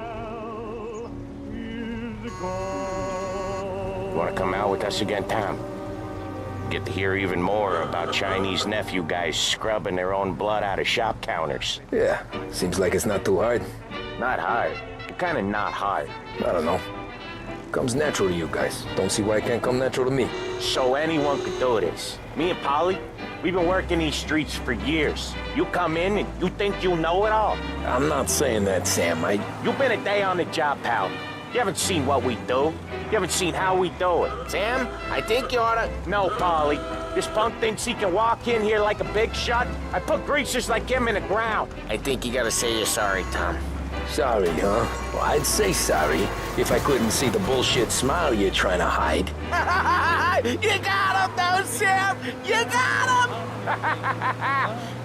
Want to come out with us again, Tom? Get to hear even more about Chinese nephew guys scrubbing their own blood out of shop counters. Yeah, seems like it's not too hard. Not hard. Kind of not hard. I don't know. Comes natural to you guys. Don't see why it can't come natural to me. So anyone could do this. Me and Polly, we've been working these streets for years. You come in and you think you know it all. I'm not saying that, Sam. You've been a day on the job, pal. You haven't seen what we do. You haven't seen how we do it. Sam, I think you oughta... No, Polly. This punk thinks he can walk in here like a big shot. I put greasers like him in the ground. I think you gotta say you're sorry, Tom. Sorry, huh? Well, I'd say sorry if I couldn't see the bullshit smile you're trying to hide. You got him, though, Sam! You got him!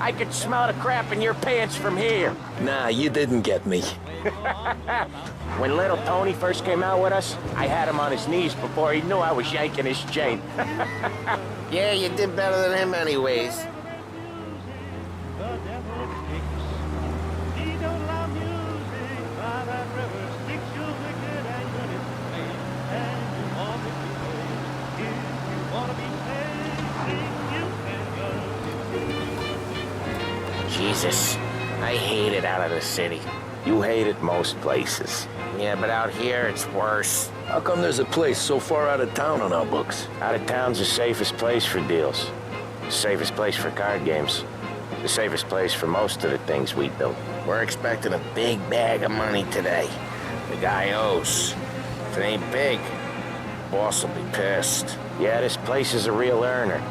I could smell the crap in your pants from here. Nah, you didn't get me. When little Tony first came out with us, I had him on his knees before he knew I was yanking his chain. Yeah, you did better than him anyways. Jesus, I hate it out of the city. You hate it most places. Yeah, but out here, it's worse. How come there's a place so far out of town on our books? Out of town's the safest place for deals. The safest place for card games. The safest place for most of the things we do. We're expecting a big bag of money today. The guy owes. If it ain't big, boss will be pissed. Yeah, this place is a real earner.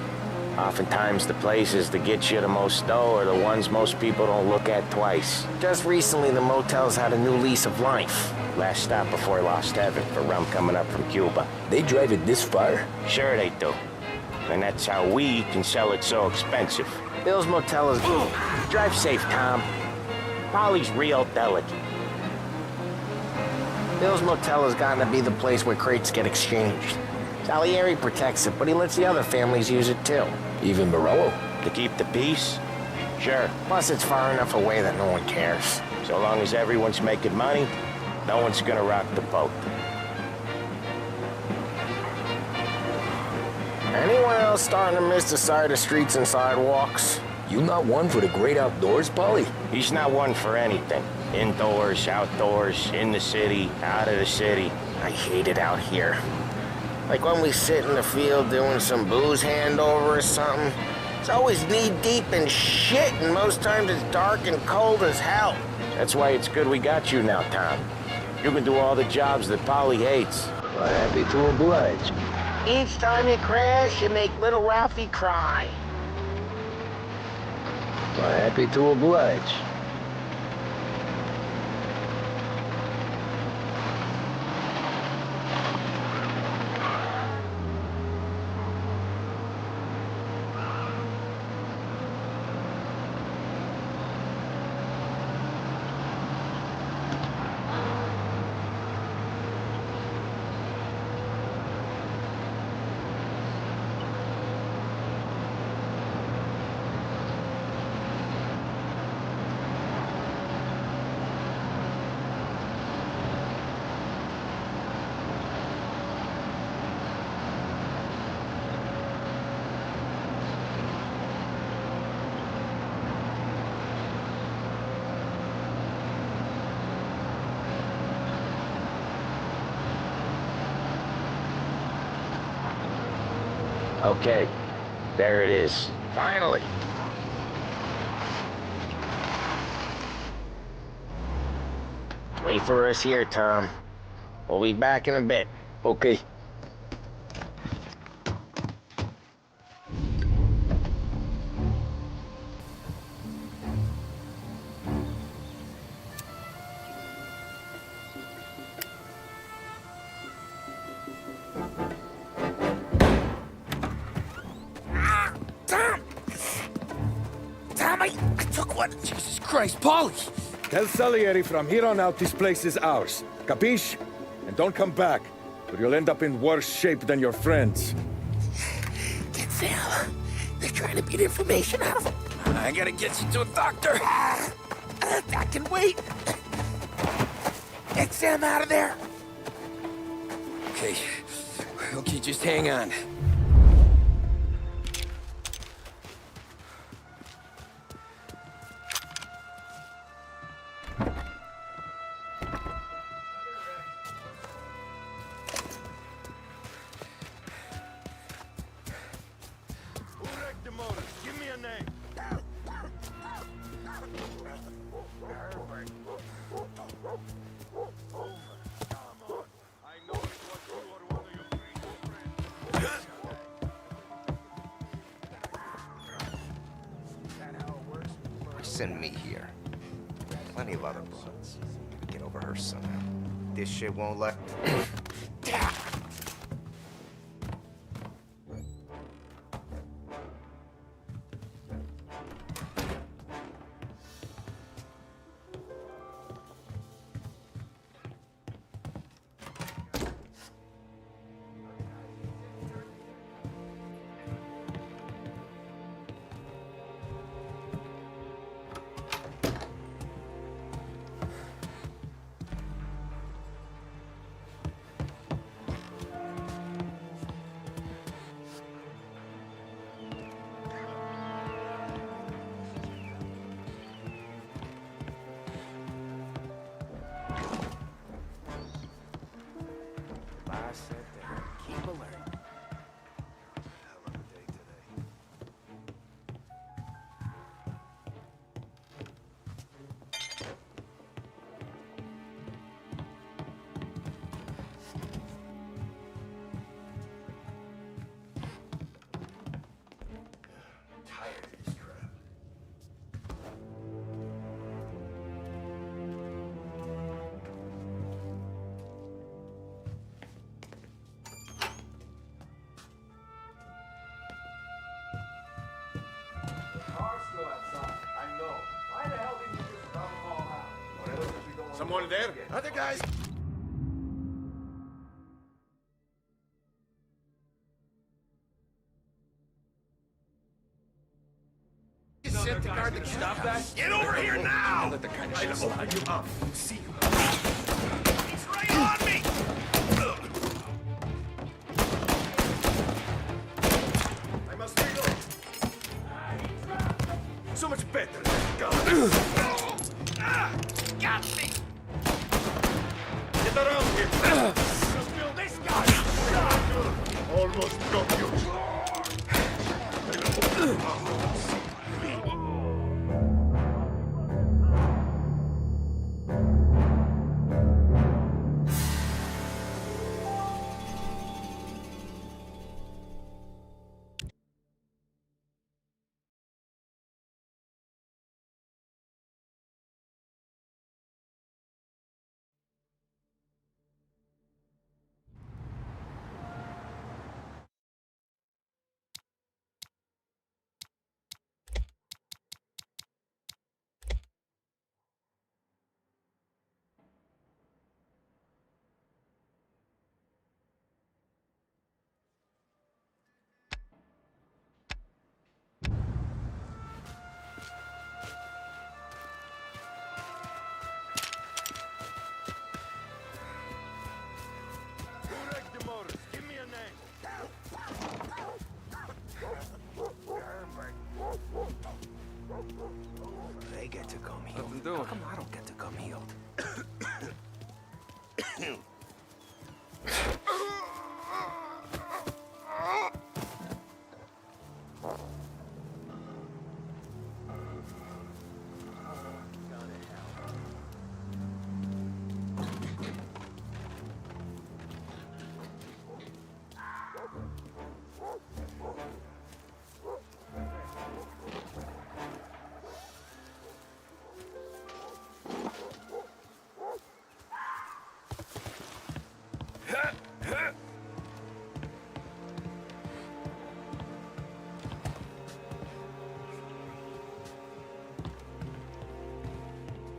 Oftentimes the places that get you the most dough are the ones most people don't look at twice. Just recently, the motel's had a new lease of life. Last stop before Lost Heaven for rum coming up from Cuba. They drive it this far? Sure they do. And that's how we can sell it so expensive. Bill's Motel is... Drive safe, Tom. Polly's real delicate. Bill's Motel has gotten to be the place where crates get exchanged. Salieri protects it, but he lets the other families use it too. Even Morello? To keep the peace? Sure. Plus, it's far enough away that no one cares. So long as everyone's making money, no one's gonna rock the boat. know, starting to miss the side of streets and sidewalks. You not one for the great outdoors, Polly? He's not one for anything. Indoors, outdoors, in the city, out of the city. I hate it out here. Like when we sit in the field doing some booze handover or something. It's always knee-deep in shit, and most times it's dark and cold as hell. That's why it's good we got you now, Tom. You can do all the jobs that Polly hates. Well, happy to oblige. Each time you crash, you make little Ralphie cry. Well, happy to oblige. Okay, there it is. Finally. Wait for us here, Tom. We'll be back in a bit. Okay. Jesus Christ, Polly! Tell Salieri from here on out this place is ours. Capiche? And don't come back, or you'll end up in worse shape than your friends. Get Sam. They're trying to beat information out of him. I gotta get you to a doctor. I can wait. Get Sam out of there. Okay. Okay, just hang on. Send me here. Plenty of other bullets. Get over her somehow. This shit won't let... Keep alert. Hell of a day today. Tired of this crap. Someone there? Other guys... Sent the guard to stop that? Get over here now! Let the kind of shit slide you up. See you. He's right on me! Got me! Get around here! Kill this guy! Almost got you! They get to come healed. Nothing doing. How come I don't get to come healed?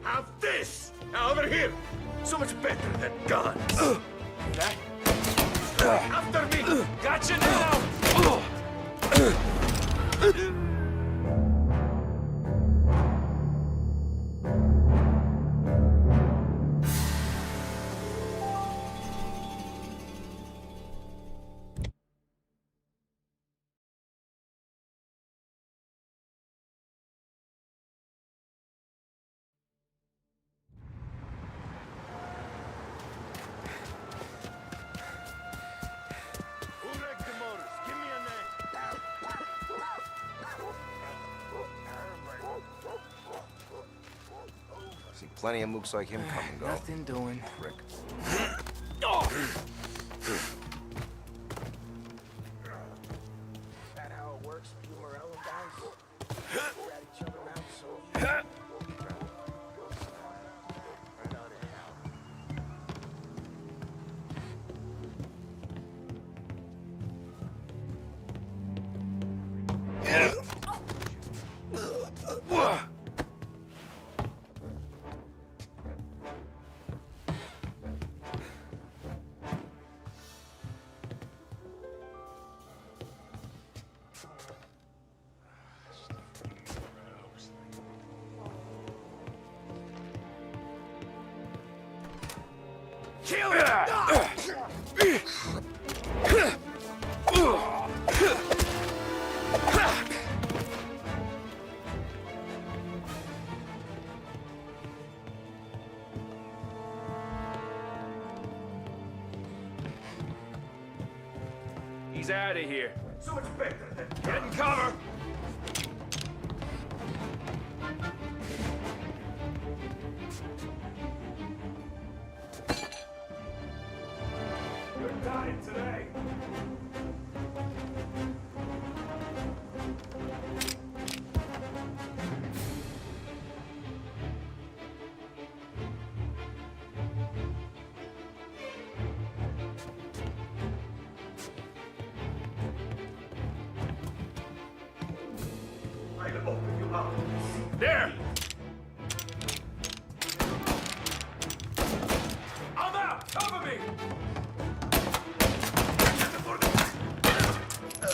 Have this! Now over here! So much better than guns! That? After me! Gotcha now! See plenty of mooks like him come and go. Nothing doing. Frick. That how it works for you Morello guys? Rat each other out so... Kill it! He's out of here. So much better than getting cover. You're dying today. I'll open you up. There! I'm out! Cover me!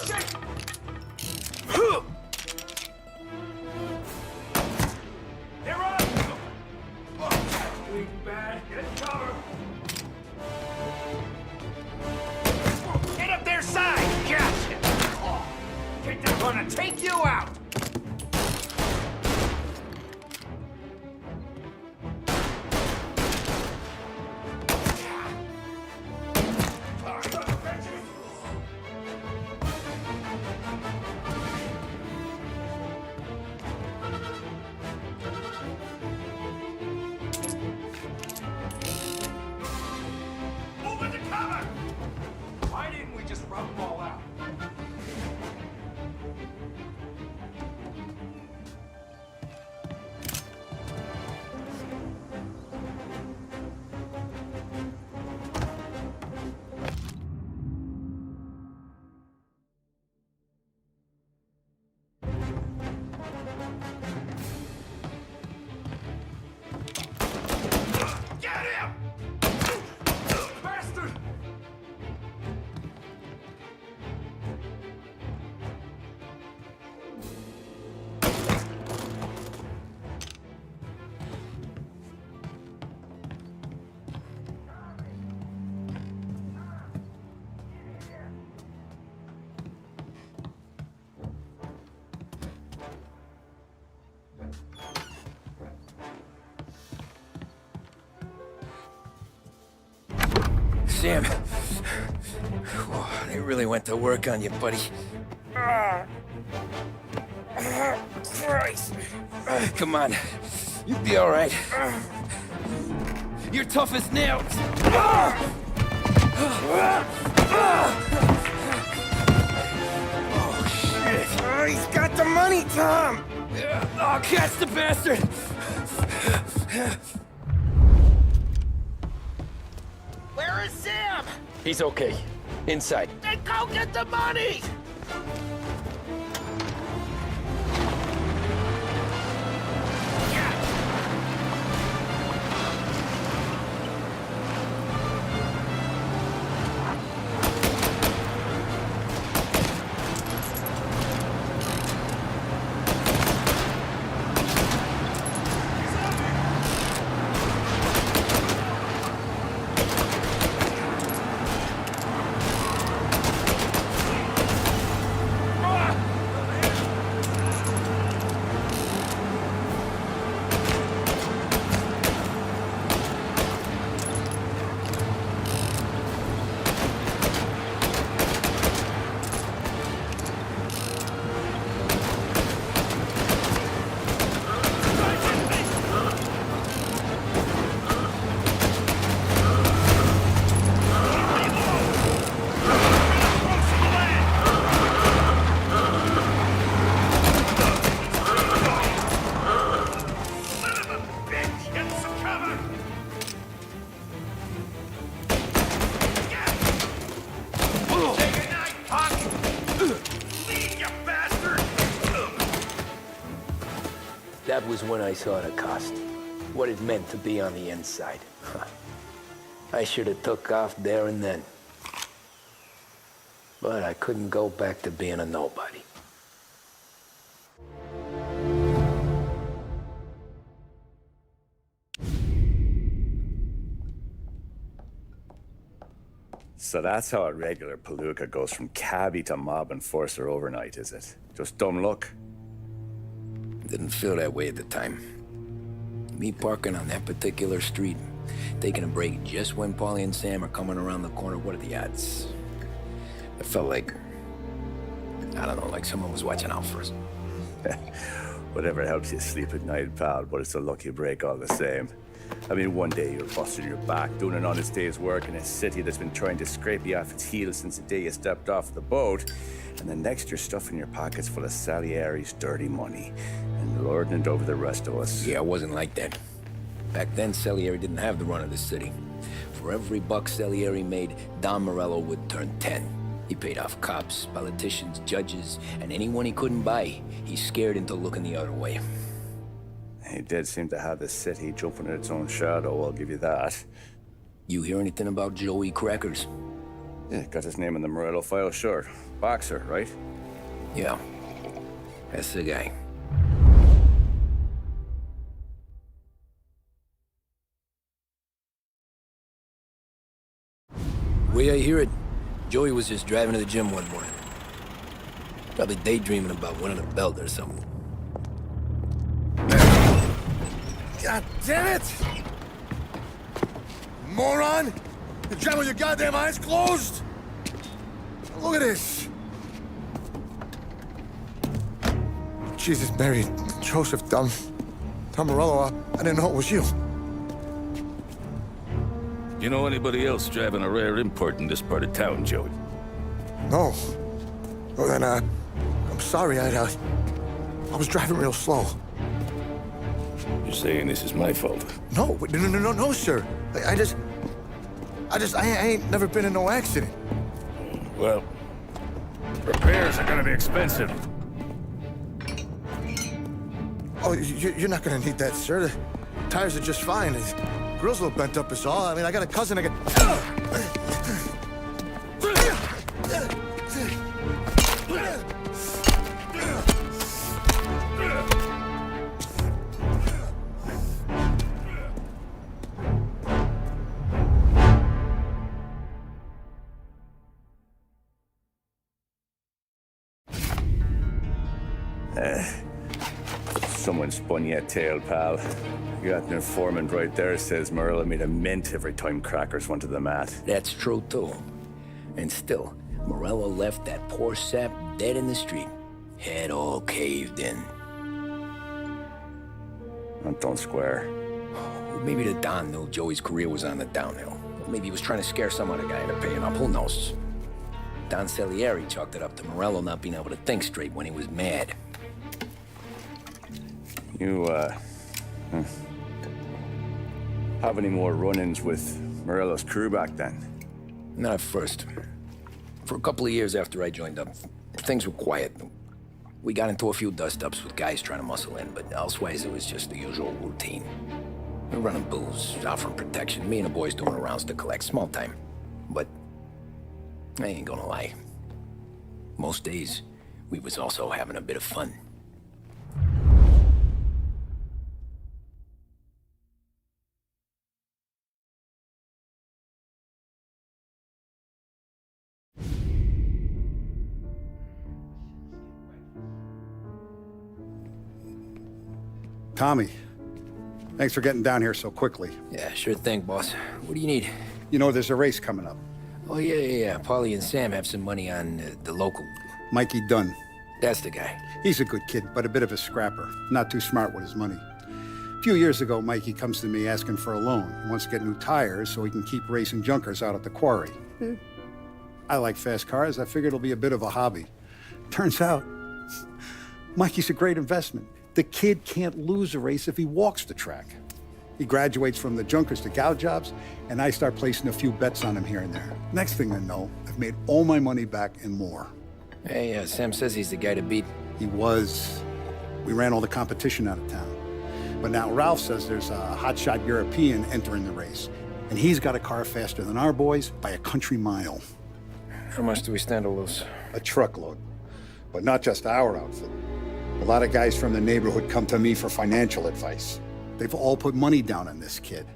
Shit! They're on! Doing bad. Get cover! Get up their side! Gotcha! They're gonna take you out! Sam. They really went to work on you, buddy. Christ. Come on. You'll be all right. You're tough as nails. Oh, shit. He's got the money, Tom. Oh, catch the bastard. Where is Sam? He's okay. Inside. Then go get the money. That was when I saw the cost. What it meant to be on the inside. I should have took off there and then. But I couldn't go back to being a nobody. So that's how a regular palooka goes from cabbie to mob enforcer overnight, is it? Just dumb luck? Didn't feel that way at the time. Me parking on that particular street, taking a break just when Paulie and Sam are coming around the corner, what are the odds? It felt like, I don't know, like someone was watching out for us. Whatever helps you sleep at night, pal, but it's a lucky break all the same. I mean, one day you're busting your back, doing an honest day's work in a city that's been trying to scrape you off its heels since the day you stepped off the boat, and then next you're stuffing your pockets full of Salieri's dirty money and lording it over the rest of us. Yeah, it wasn't like that. Back then, Salieri didn't have the run of the city. For every buck Salieri made, Don Morello would turn 10. He paid off cops, politicians, judges, and anyone he couldn't buy, he scared into looking the other way. He did seem to have the city jumping in its own shadow, I'll give you that. You hear anything about Joey Crackers? Yeah, got his name in the Morello file, sure. Boxer, right? Yeah, that's the guy. Way I hear it, Joey was just driving to the gym one morning. Probably daydreaming about winning a belt or something. God damn it! Moron! You're driving with your goddamn eyes closed? Look at this! Jesus, Mary, Joseph, Tom Morello, I didn't know it was you. You know anybody else driving a rare import in this part of town, Joey? No. Well then, I'm sorry, I was driving real slow. You're saying this is my fault? No, no, sir. I ain't never been in no accident. Well, repairs are gonna be expensive. Oh, you're not gonna need that, sir. The tires are just fine. The grill's a little bent up is all. I mean, I got a cousin I can... Someone spun you a tail, pal. You got an informant right there says Morello made a mint every time crackers went to the mat. That's true, too. And still, Morello left that poor sap dead in the street. Head all caved in. That don't square. Maybe the Don knew Joey's career was on the downhill. Maybe he was trying to scare some other guy into paying up, who knows? Don Salieri chalked it up to Morello not being able to think straight when he was mad. You, have any more run-ins with Morello's crew back then? Not at first. For a couple of years after I joined up, things were quiet. We got into a few dust-ups with guys trying to muscle in, but elsewise it was just the usual routine. We're running booze, offering protection, me and the boys doing the rounds to collect, small time. But I ain't gonna lie. Most days, we was also having a bit of fun. Tommy, thanks for getting down here so quickly. Yeah, sure thing, boss. What do you need? You know, there's a race coming up. Oh, yeah. Paulie and Sam have some money on the local. Mikey Dunn. That's the guy. He's a good kid, but a bit of a scrapper. Not too smart with his money. A few years ago, Mikey comes to me asking for a loan. He wants to get new tires so he can keep racing junkers out at the quarry. I like fast cars. I figured it'll be a bit of a hobby. Turns out, Mikey's a great investment. The kid can't lose a race if he walks the track. He graduates from the junkers to gal jobs, and I start placing a few bets on him here and there. Next thing I know, I've made all my money back and more. Hey, Sam says he's the guy to beat. He was. We ran all the competition out of town. But now Ralph says there's a hotshot European entering the race, and he's got a car faster than our boys by a country mile. How much do we stand to lose? A truckload. But not just our outfit. A lot of guys from the neighborhood come to me for financial advice. They've all put money down on this kid.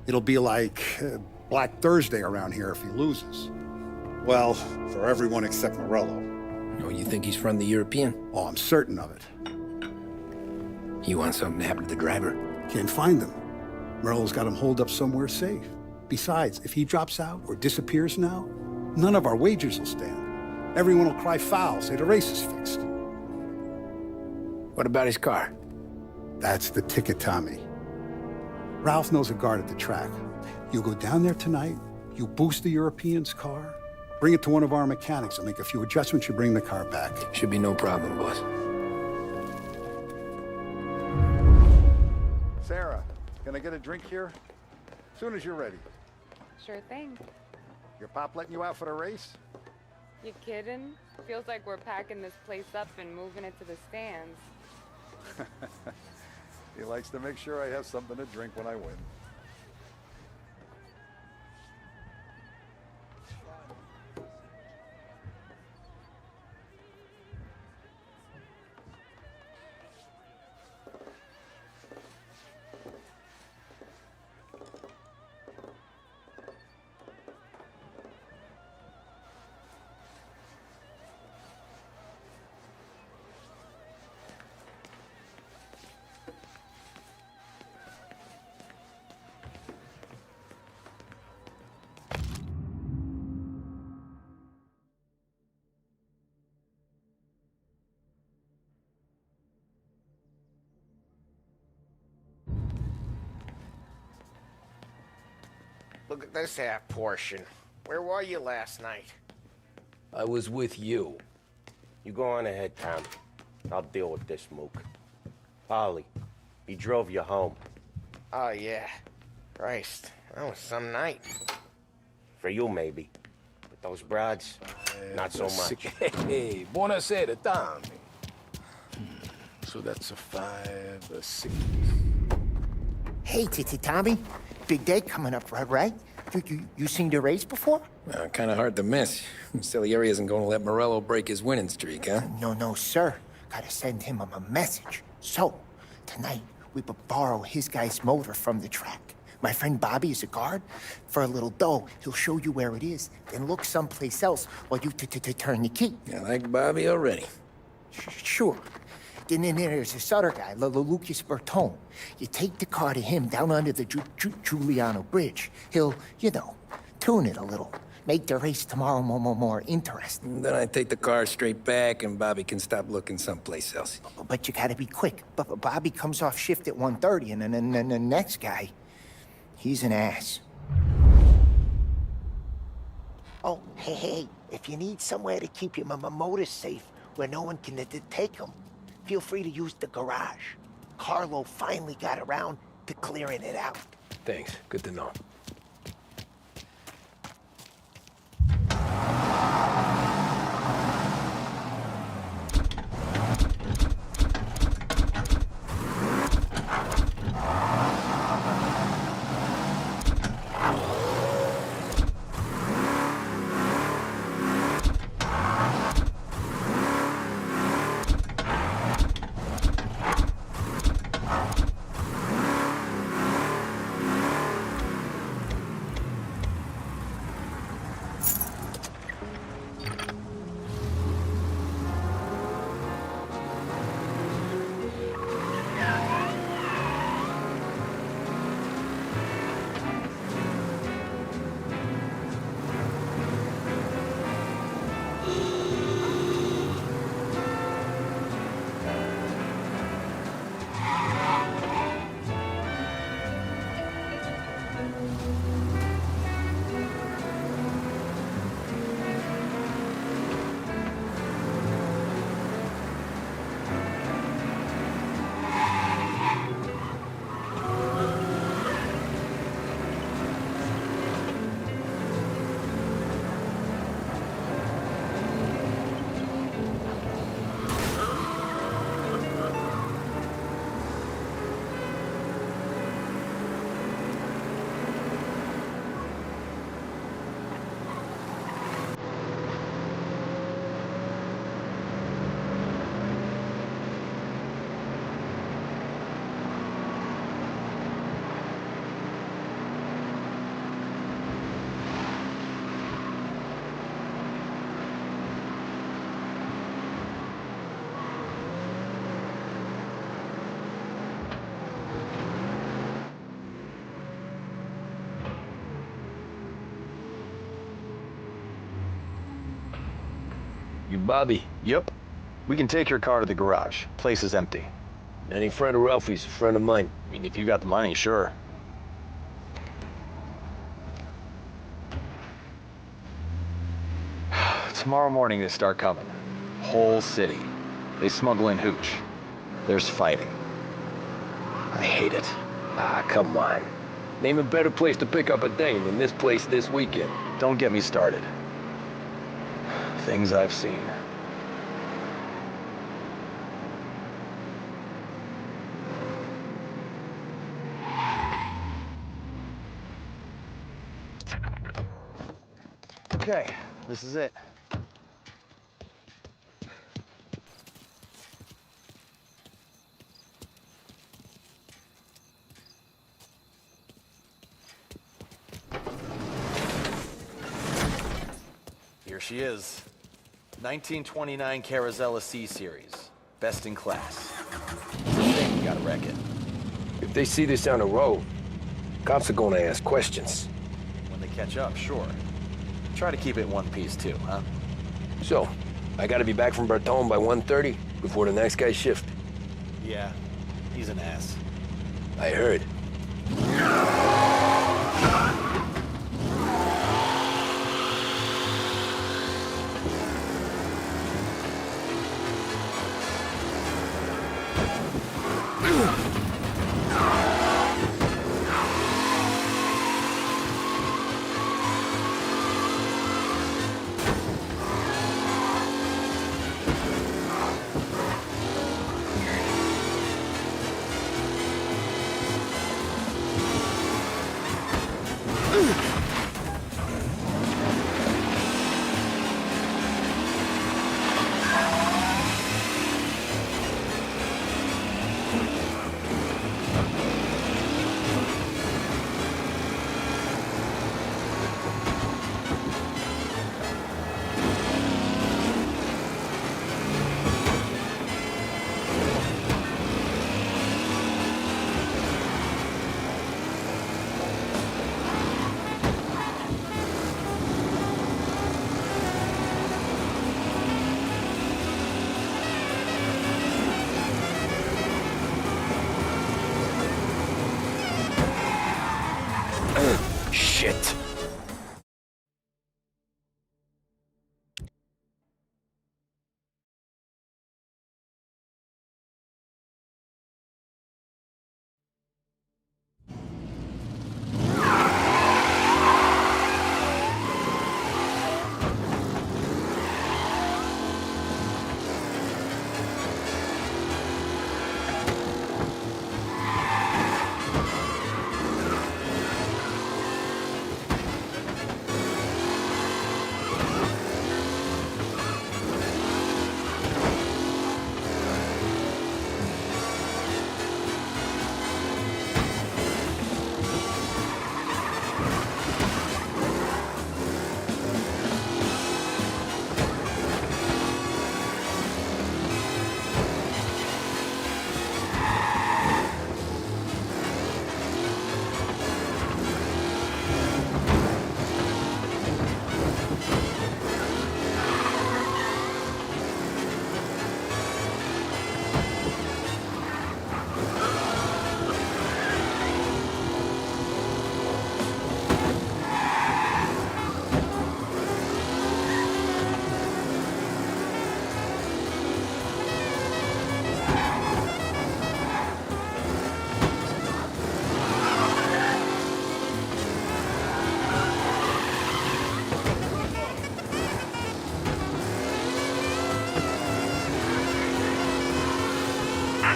It'll be like Black Thursday around here if he loses. Well, for everyone except Morello. Oh, you think he's from the European? Oh, I'm certain of it. You want something to happen to the driver? Can't find him. Morello's got him holed up somewhere safe. Besides, if he drops out or disappears now, none of our wagers will stand. Everyone will cry foul, say the race is fixed. What about his car? That's the ticket, Tommy. Ralph knows a guard at the track. You go down there tonight, you boost the European's car, bring it to one of our mechanics, and make a few adjustments, you bring the car back. Should be no problem, boss. Sarah, can I get a drink here? As soon as you're ready. Sure thing. Your pop letting you out for the race? You kidding? Feels like we're packing this place up and moving it to the stands. He likes to make sure I have something to drink when I win. Look at this half portion. Where were you last night? I was with you. You go on ahead, Tom. I'll deal with this mook. Polly, he drove you home. Oh, yeah. Christ, that was some night. For you, maybe. But those broads, not so much. Hey, buonasera, Tommy. So that's a 5, a 6. Hey, Tommy. Big day coming up, right? You seen the race before? Kind of hard to miss. Salieri isn't going to let Morello break his winning streak, huh? No, sir. Gotta send him a message. So, tonight, we borrow his guy's motor from the track. My friend Bobby is a guard. For a little dough, he'll show you where it is, then look someplace else while you turn the key. I like Bobby already. Sure. Then there's this other guy, Lucas Bertone. You take the car to him down under the Giuliano Bridge. He'll, you know, tune it a little. Make the race tomorrow more interesting. Then I take the car straight back and Bobby can stop looking someplace else. But you gotta be quick. But Bobby comes off shift at 1:30, and then the next guy, he's an ass. Oh, hey, if you need somewhere to keep your motor safe where no one can take them, feel free to use the garage. Carlo finally got around to clearing it out. Thanks. Good to know. You Bobby? Yep. We can take your car to the garage. Place is empty. Any friend of Ralphie's a friend of mine. I mean, if you got the money, sure. Tomorrow morning they start coming. Whole city. They smuggle in hooch. There's fighting. I hate it. Ah, come on. Name a better place to pick up a dame than this place this weekend. Don't get me started. Things I've seen. Okay, this is it. Here she is. 1929 Carazella C-Series. Best in class. It's a thing, you gotta wreck it. If they see this on the road, cops are gonna ask questions. When they catch up, sure. Try to keep it in one piece too, huh? So, I gotta be back from Bertone by 1:30 before the next guy's shift. Yeah, he's an ass. I heard.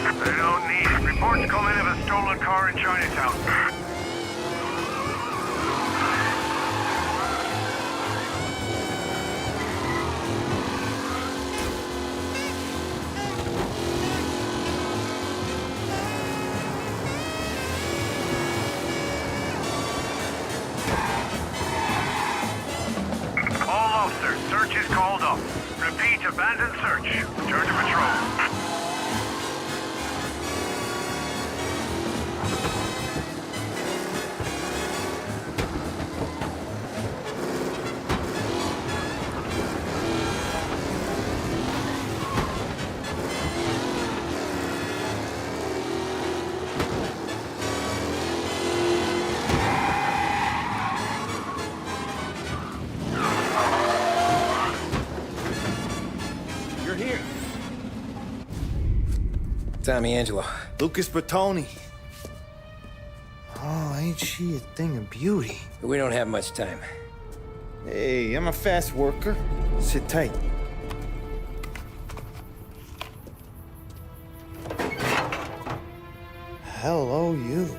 They don't need it. Reports come in of a stolen car in Chinatown. All officers, search is called up. Repeat, abandoned search. Return to patrol. You're here. Tommy Angelo. Lucas Bertoni. Oh, ain't she a thing of beauty? We don't have much time. Hey, I'm a fast worker. Sit tight. Hello, you.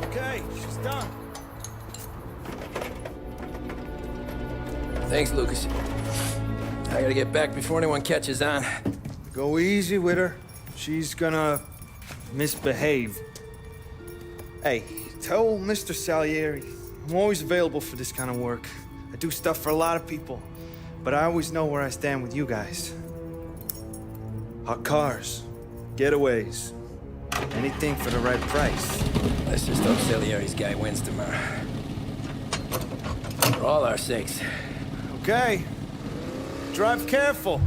Okay, she's done. Thanks, Lucas. I gotta get back before anyone catches on. Go easy with her. She's gonna misbehave. Hey, tell Mr. Salieri I'm always available for this kind of work. I do stuff for a lot of people, but I always know where I stand with you guys. Hot cars, getaways, anything for the right price. Let's just hope Salieri's guy wins tomorrow. For all our sakes. Okay. Drive careful.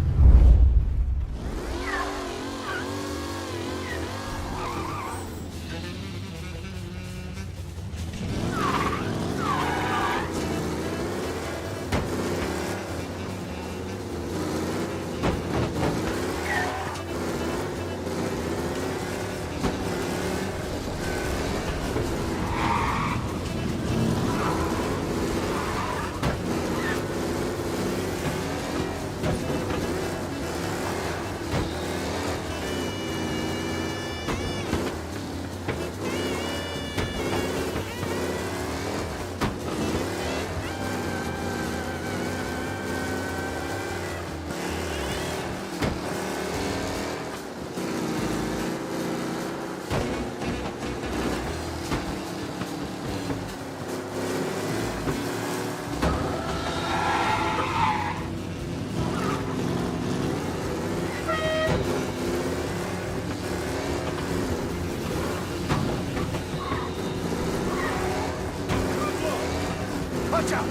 Watch out!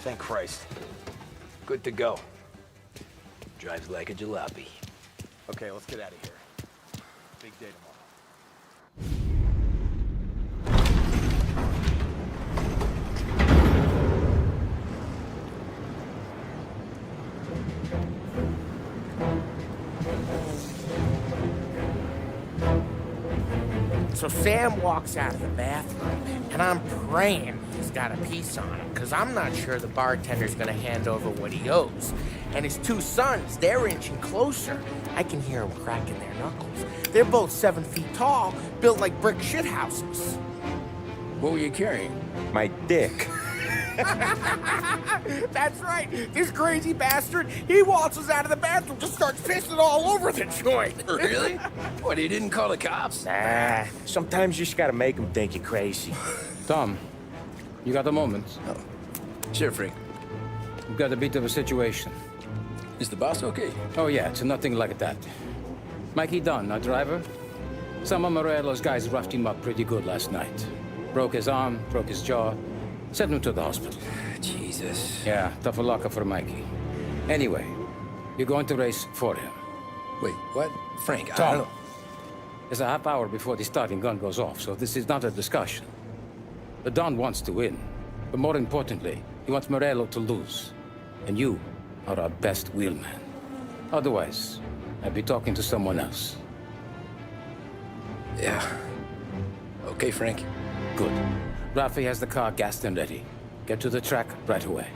Thank Christ. Good to go. Drives like a jalopy. Okay, let's get out of here. Big day tomorrow. So Sam walks out of the bathroom, and I'm praying he's got a piece on him, because I'm not sure the bartender's gonna hand over what he owes. And his two sons, they're inching closer. I can hear them cracking their knuckles. They're both 7 feet tall, built like brick shithouses. What were you carrying? My dick. That's right. This crazy bastard, he waltzes out of the bathroom, just starts pissing all over the joint. Really? What, he didn't call the cops? Nah, sometimes you just gotta make them think you're crazy. Tom, you got a moment? Oh. Sure, Frank. We've got a bit of a situation. Is the boss okay? Oh yeah, it's nothing like that. Mikey Dunn, our driver. Some of Morello's guys roughed him up pretty good last night. Broke his arm, broke his jaw. Sent him to the hospital. Jesus. Yeah, tough luck for Mikey. Anyway, you're going to race for him. Wait, what? Frank, I Tom, don't know. it's a half hour before the starting gun goes off, so this is not a discussion. The Don wants to win, but more importantly, he wants Morello to lose. And you are our best wheelman. Otherwise, I'd be talking to someone else. Yeah. Okay, Frank. Good. Rafi has the car gassed and ready. Get to the track right away.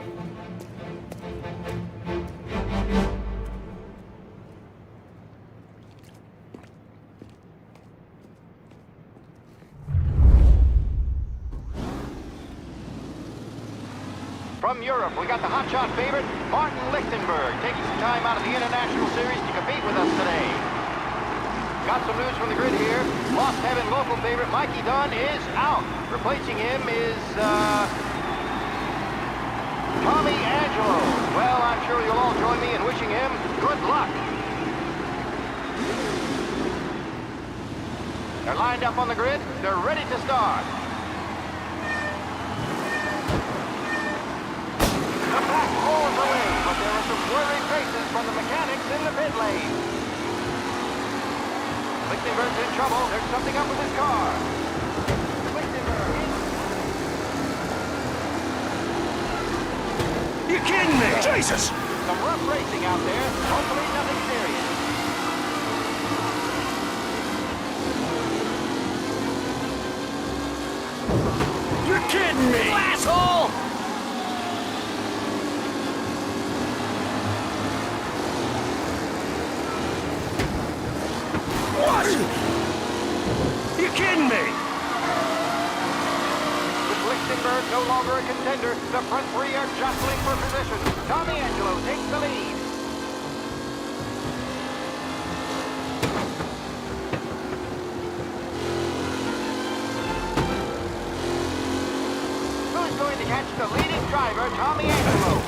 From Europe, we got the hotshot favorite, Martin Lichtenberg, taking some time out of the International Series to compete with us today. Got some news from the grid here. Lost Heaven local favorite Mikey Dunn is out. Replacing him is, Tommy Angelo. Well, I'm sure you'll all join me in wishing him good luck. They're lined up on the grid. They're ready to start. The pack rolls away, but there are some worried faces from the mechanics in the pit lane. Lichtenberg's in trouble. There's something up with his car. Lichtenberg is... You kidding me? Jesus! Some rough racing out there. Hopefully nothing serious. You're kidding me! You asshole! What? You kidding me? With Lichtenberg no longer a contender, the front three are jostling for position. Tommy Angelo takes the lead. Who's going to catch the leading driver, Tommy Angelo?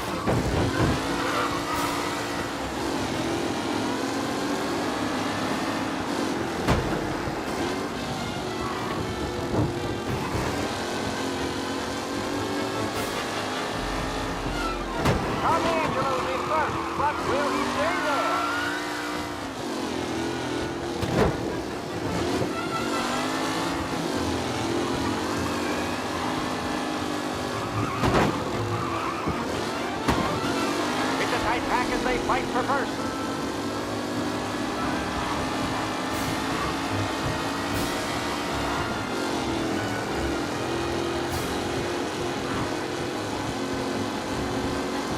Tommy Angelo's in front, but will he stay there? It's a tight pack as they fight for first.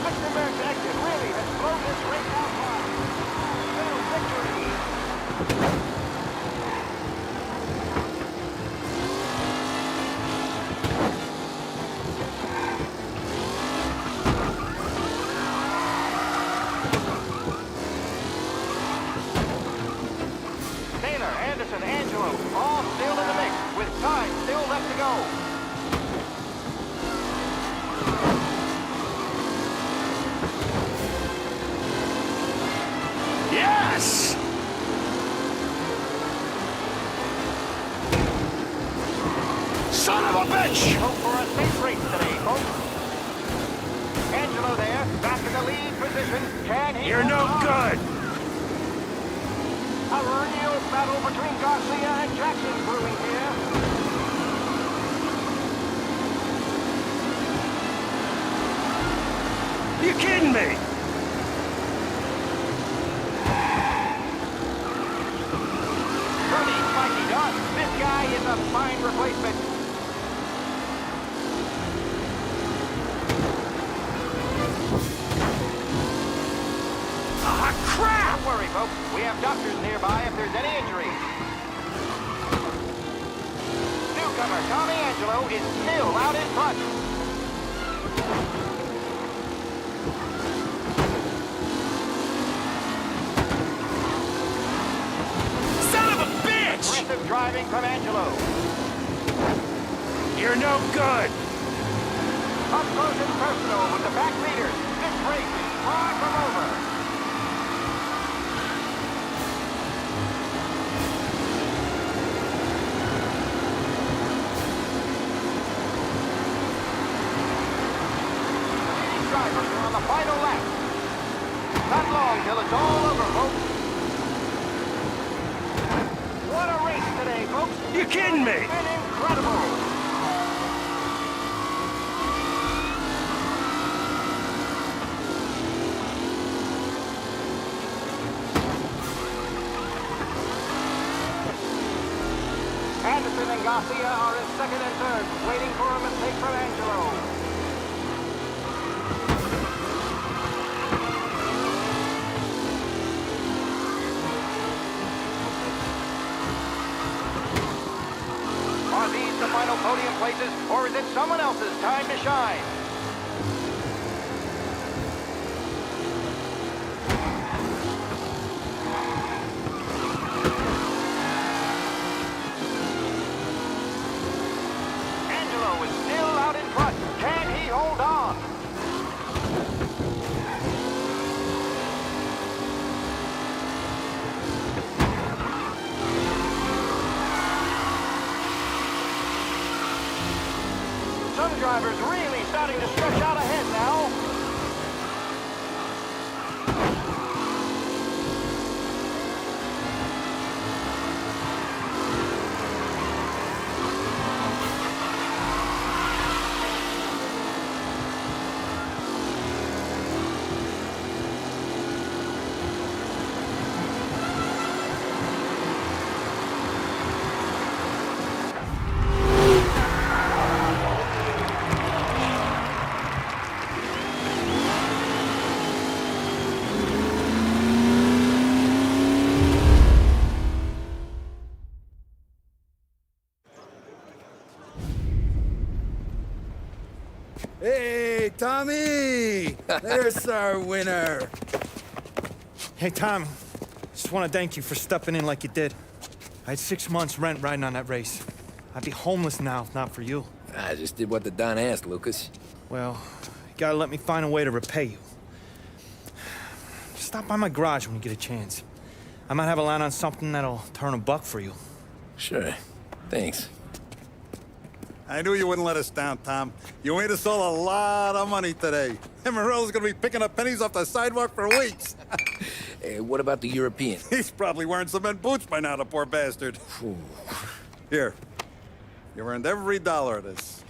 Lichtenberg's exit really has blown this race out wide. Little victory. Taylor, Anderson, Angelo, all still in the mix, with time still left to go. Yes! Son of a bitch! Hope for a safe race today, folks. Angelo there, back in the lead position. Can he? You're no good! A real battle between Garcia and Jackson brewing here. You kidding me? Pretty spiky dog. This guy is a fine replacement. Ah, crap! Don't worry, folks. We have doctors nearby if there's any injuries. Newcomer Tommy Angelo is still out in front. Son of a bitch! Aggressive driving from Angelo. You're no good! Up close and personal with the back leaders. This race is far from over. These drivers are on the final lap. Not long till it's all over, folks. What a race today, folks. You kidding me? It's been incredible. Anderson and Garcia are in second and third, waiting for a mistake from Angelo. Are these the final podium places, or is it someone else's time to shine? Angelo is still out in front. Can he hold on? Some drivers really starting to stretch out ahead now. Hey, Tommy! There's our winner. Hey, Tom. Just want to thank you for stepping in like you did. I had 6 months rent riding on that race. I'd be homeless now if not for you. I just did what the Don asked, Lucas. Well, you gotta let me find a way to repay you. Stop by my garage when you get a chance. I might have a line on something that'll turn a buck for you. Sure. Thanks. I knew you wouldn't let us down, Tom. You made us all a lot of money today. And Morello's gonna be picking up pennies off the sidewalk for weeks. Hey, what about the European? He's probably wearing cement boots by now, the poor bastard. Here. You earned every dollar of this.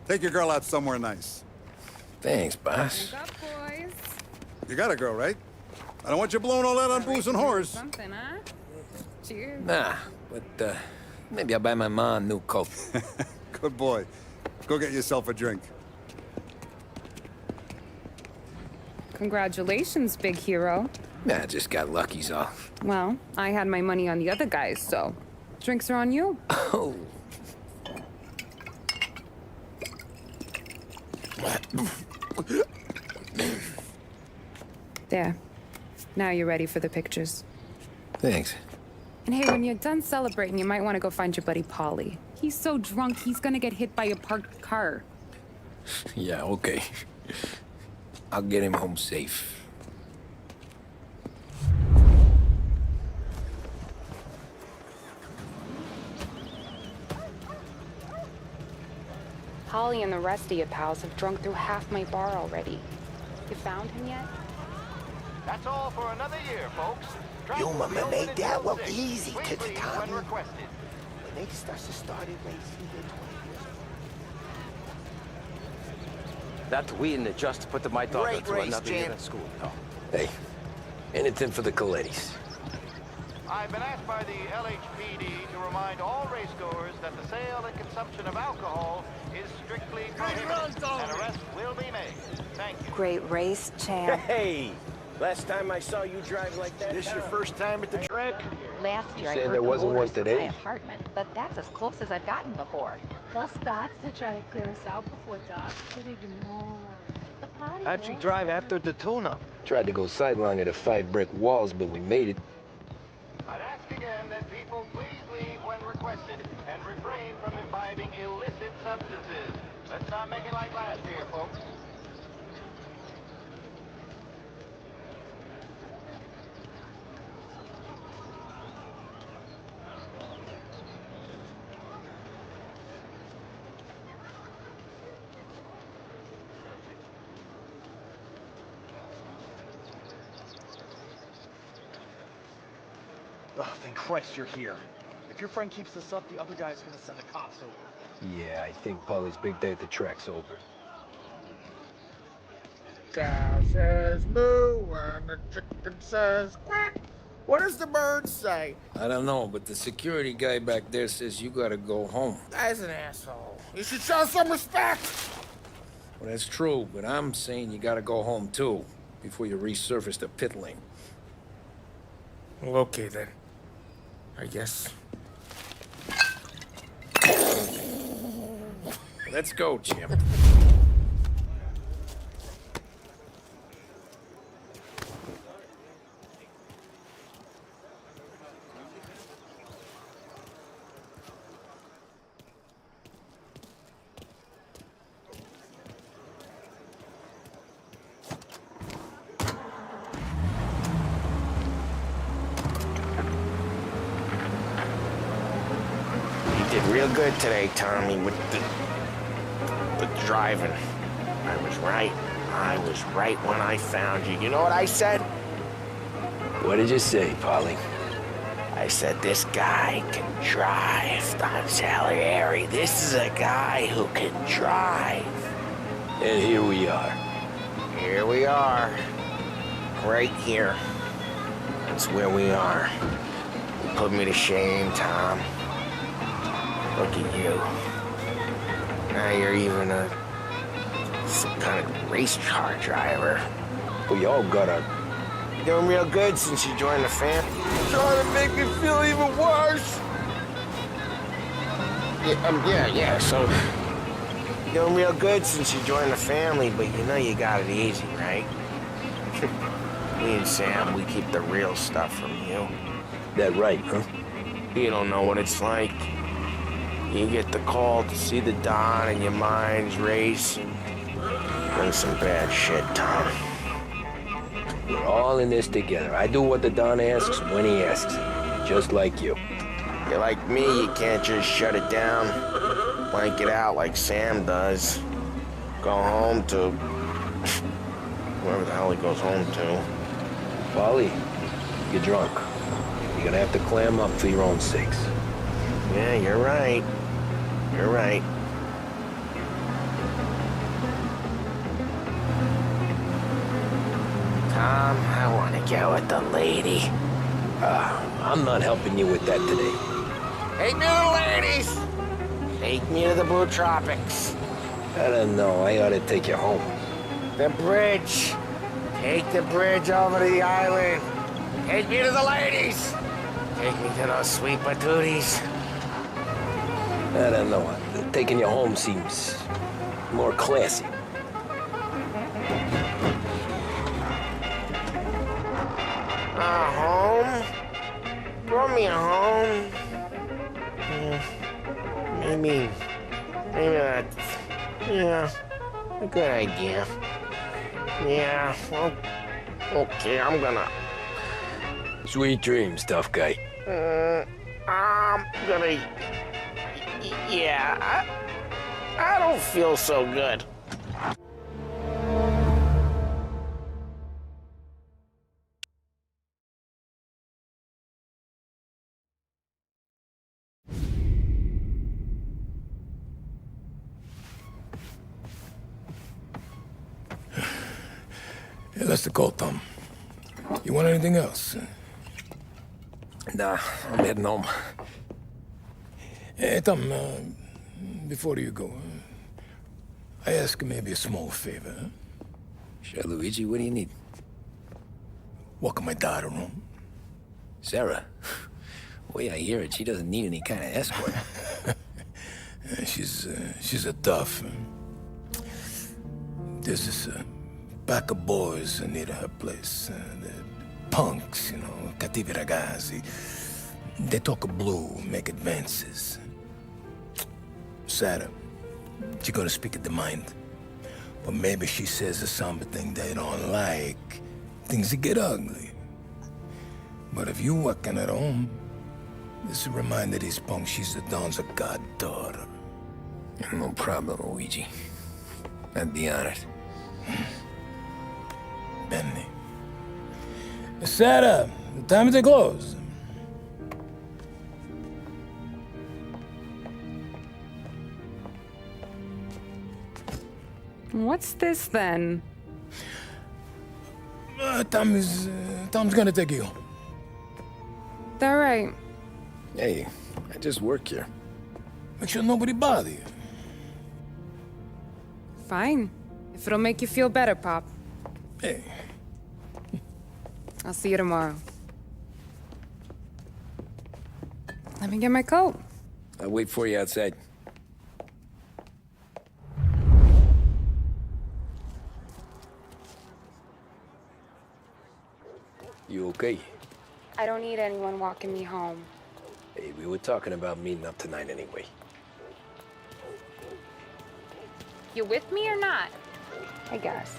Take your girl out somewhere nice. Thanks, boss. Drink up, boys. You got a girl, right? I don't want you blowing all that on booze and whores. Something, huh? Cheers. Nah, but, maybe I'll buy my mom a new coat. Good boy. Go get yourself a drink. Congratulations, big hero. Nah, just got lucky's all. Well, I had my money on the other guys, so drinks are on you. Oh. There. Now you're ready for the pictures. Thanks. And hey, when you're done celebrating, you might want to go find your buddy Paulie. He's so drunk, he's gonna get hit by a parked car. Yeah, okay. I'll get him home safe. Holly and the rest of you pals have drunk through half my bar already. You found him yet? That's all for another year, folks. You mama made that look easy Please to the leave Tommy. when requested. When they started racing the 20 years. That we didn't just put my daughter Great through race, another year champ. at school. No. Hey, anything for the Colettis. I've been asked by the LHPD to remind all racegoers that the sale and consumption of alcohol is strictly prohibited, and arrests will be made. Thank you. Great race, champ. Hey! Last time I saw you drive like that. This your first time at the track? Last year I Saying heard there the wasn't motors one from today? my apartment, but that's as close as I've gotten before. Plus Scott's to try to clear us out before dark. Should ignore the party. How'd you drive after the tune-up? Tried to go sideline at 5 brick walls, but we made it. I'd ask again that people please leave when requested and refrain from imbibing illicit substances. Let's not make it like last year, folks. Oh, thank Christ you're here. If your friend keeps this up, the other guy's gonna send the cops over. Yeah, I think Polly's big day at the track's over. Cow says moo and the chicken says quack. What does the bird say? I don't know, but the security guy back there says you gotta go home. Guy's an asshole. You should show some respect. Well, that's true, but I'm saying you gotta go home too, before you resurface the pit lane. Well, okay then. I guess. Let's go, champ. You did real good today, Tommy, with the driving. I was right. I was right when I found you. You know what I said? What did you say, Polly? I said, this guy can drive, Don Salieri. This is a guy who can drive. And here we are. Here we are. Right here. That's where we are. You put me to shame, Tom. Look at you. Now you're even some kind of race car driver. We all gotta... You're doing real good since you joined the family. You're trying to make me feel even worse. Yeah, so... You're doing real good since you joined the family, but you know you got it easy, right? Me and Sam, we keep the real stuff from you. That right, huh? You don't know what it's like. You get the call to see the Don and your mind's race. Done some bad shit, Tom. We're all in this together. I do what the Don asks when he asks. Just like you. You're like me, you can't just shut it down, blank it out like Sam does. Go home to... whoever the hell he goes home to. Polly, you're drunk. You're gonna have to clam up for your own sakes. Yeah, you're right. You're right. Tom, I want to go with the lady. I'm not helping you with that today. Take me to the ladies! Take me to the Blue Tropics. I don't know. I ought to take you home. The bridge. Take the bridge over to the island. Take me to the ladies. Take me to those sweet patooties. I don't know. Taking you home seems more classy. Home? Brought me a home? Maybe that's, yeah, a good idea. Yeah, well, okay, I'm gonna... Sweet dreams, tough guy. I'm gonna... Yeah, I don't feel so good. Hey, that's the call, Tom. You want anything else? Nah, I'm heading home. Hey, Tom, before you go, I ask maybe a small favor. Huh? Sure, Luigi, what do you need? Walk my daughter home. Sarah? The way I hear it, she doesn't need any kind of escort. She's a tough. There's this pack of boys near her place. The punks, you know, cattivi ragazzi. They talk blue, make advances. Sarah, she's gonna speak at the mind. But maybe she says something they don't like. Things get ugly. But if you walking at home, this will remind these punks she's the Don's goddaughter. No problem, Luigi. I'd be honored. Benny. Sarah, time to close. What's this then? Tom's gonna take you home. All right. Hey, I just work here. Make sure nobody bother you. Fine. If it'll make you feel better, Pop. Hey. I'll see you tomorrow. Let me get my coat. I'll wait for you outside. You okay? I don't need anyone walking me home. Hey, we were talking about meeting up tonight anyway. You with me or not? I guess.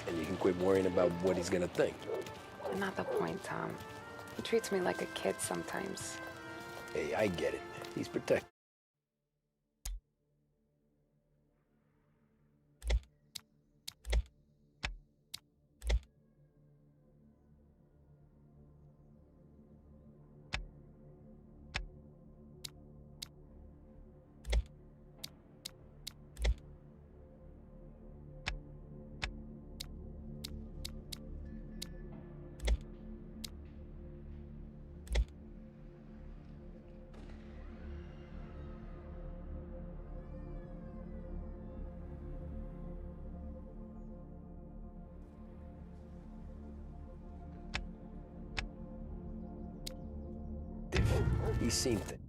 And you can quit worrying about what he's gonna think. Not the point, Tom. He treats me like a kid sometimes. Hey, I get it. He's protected. He seemed to.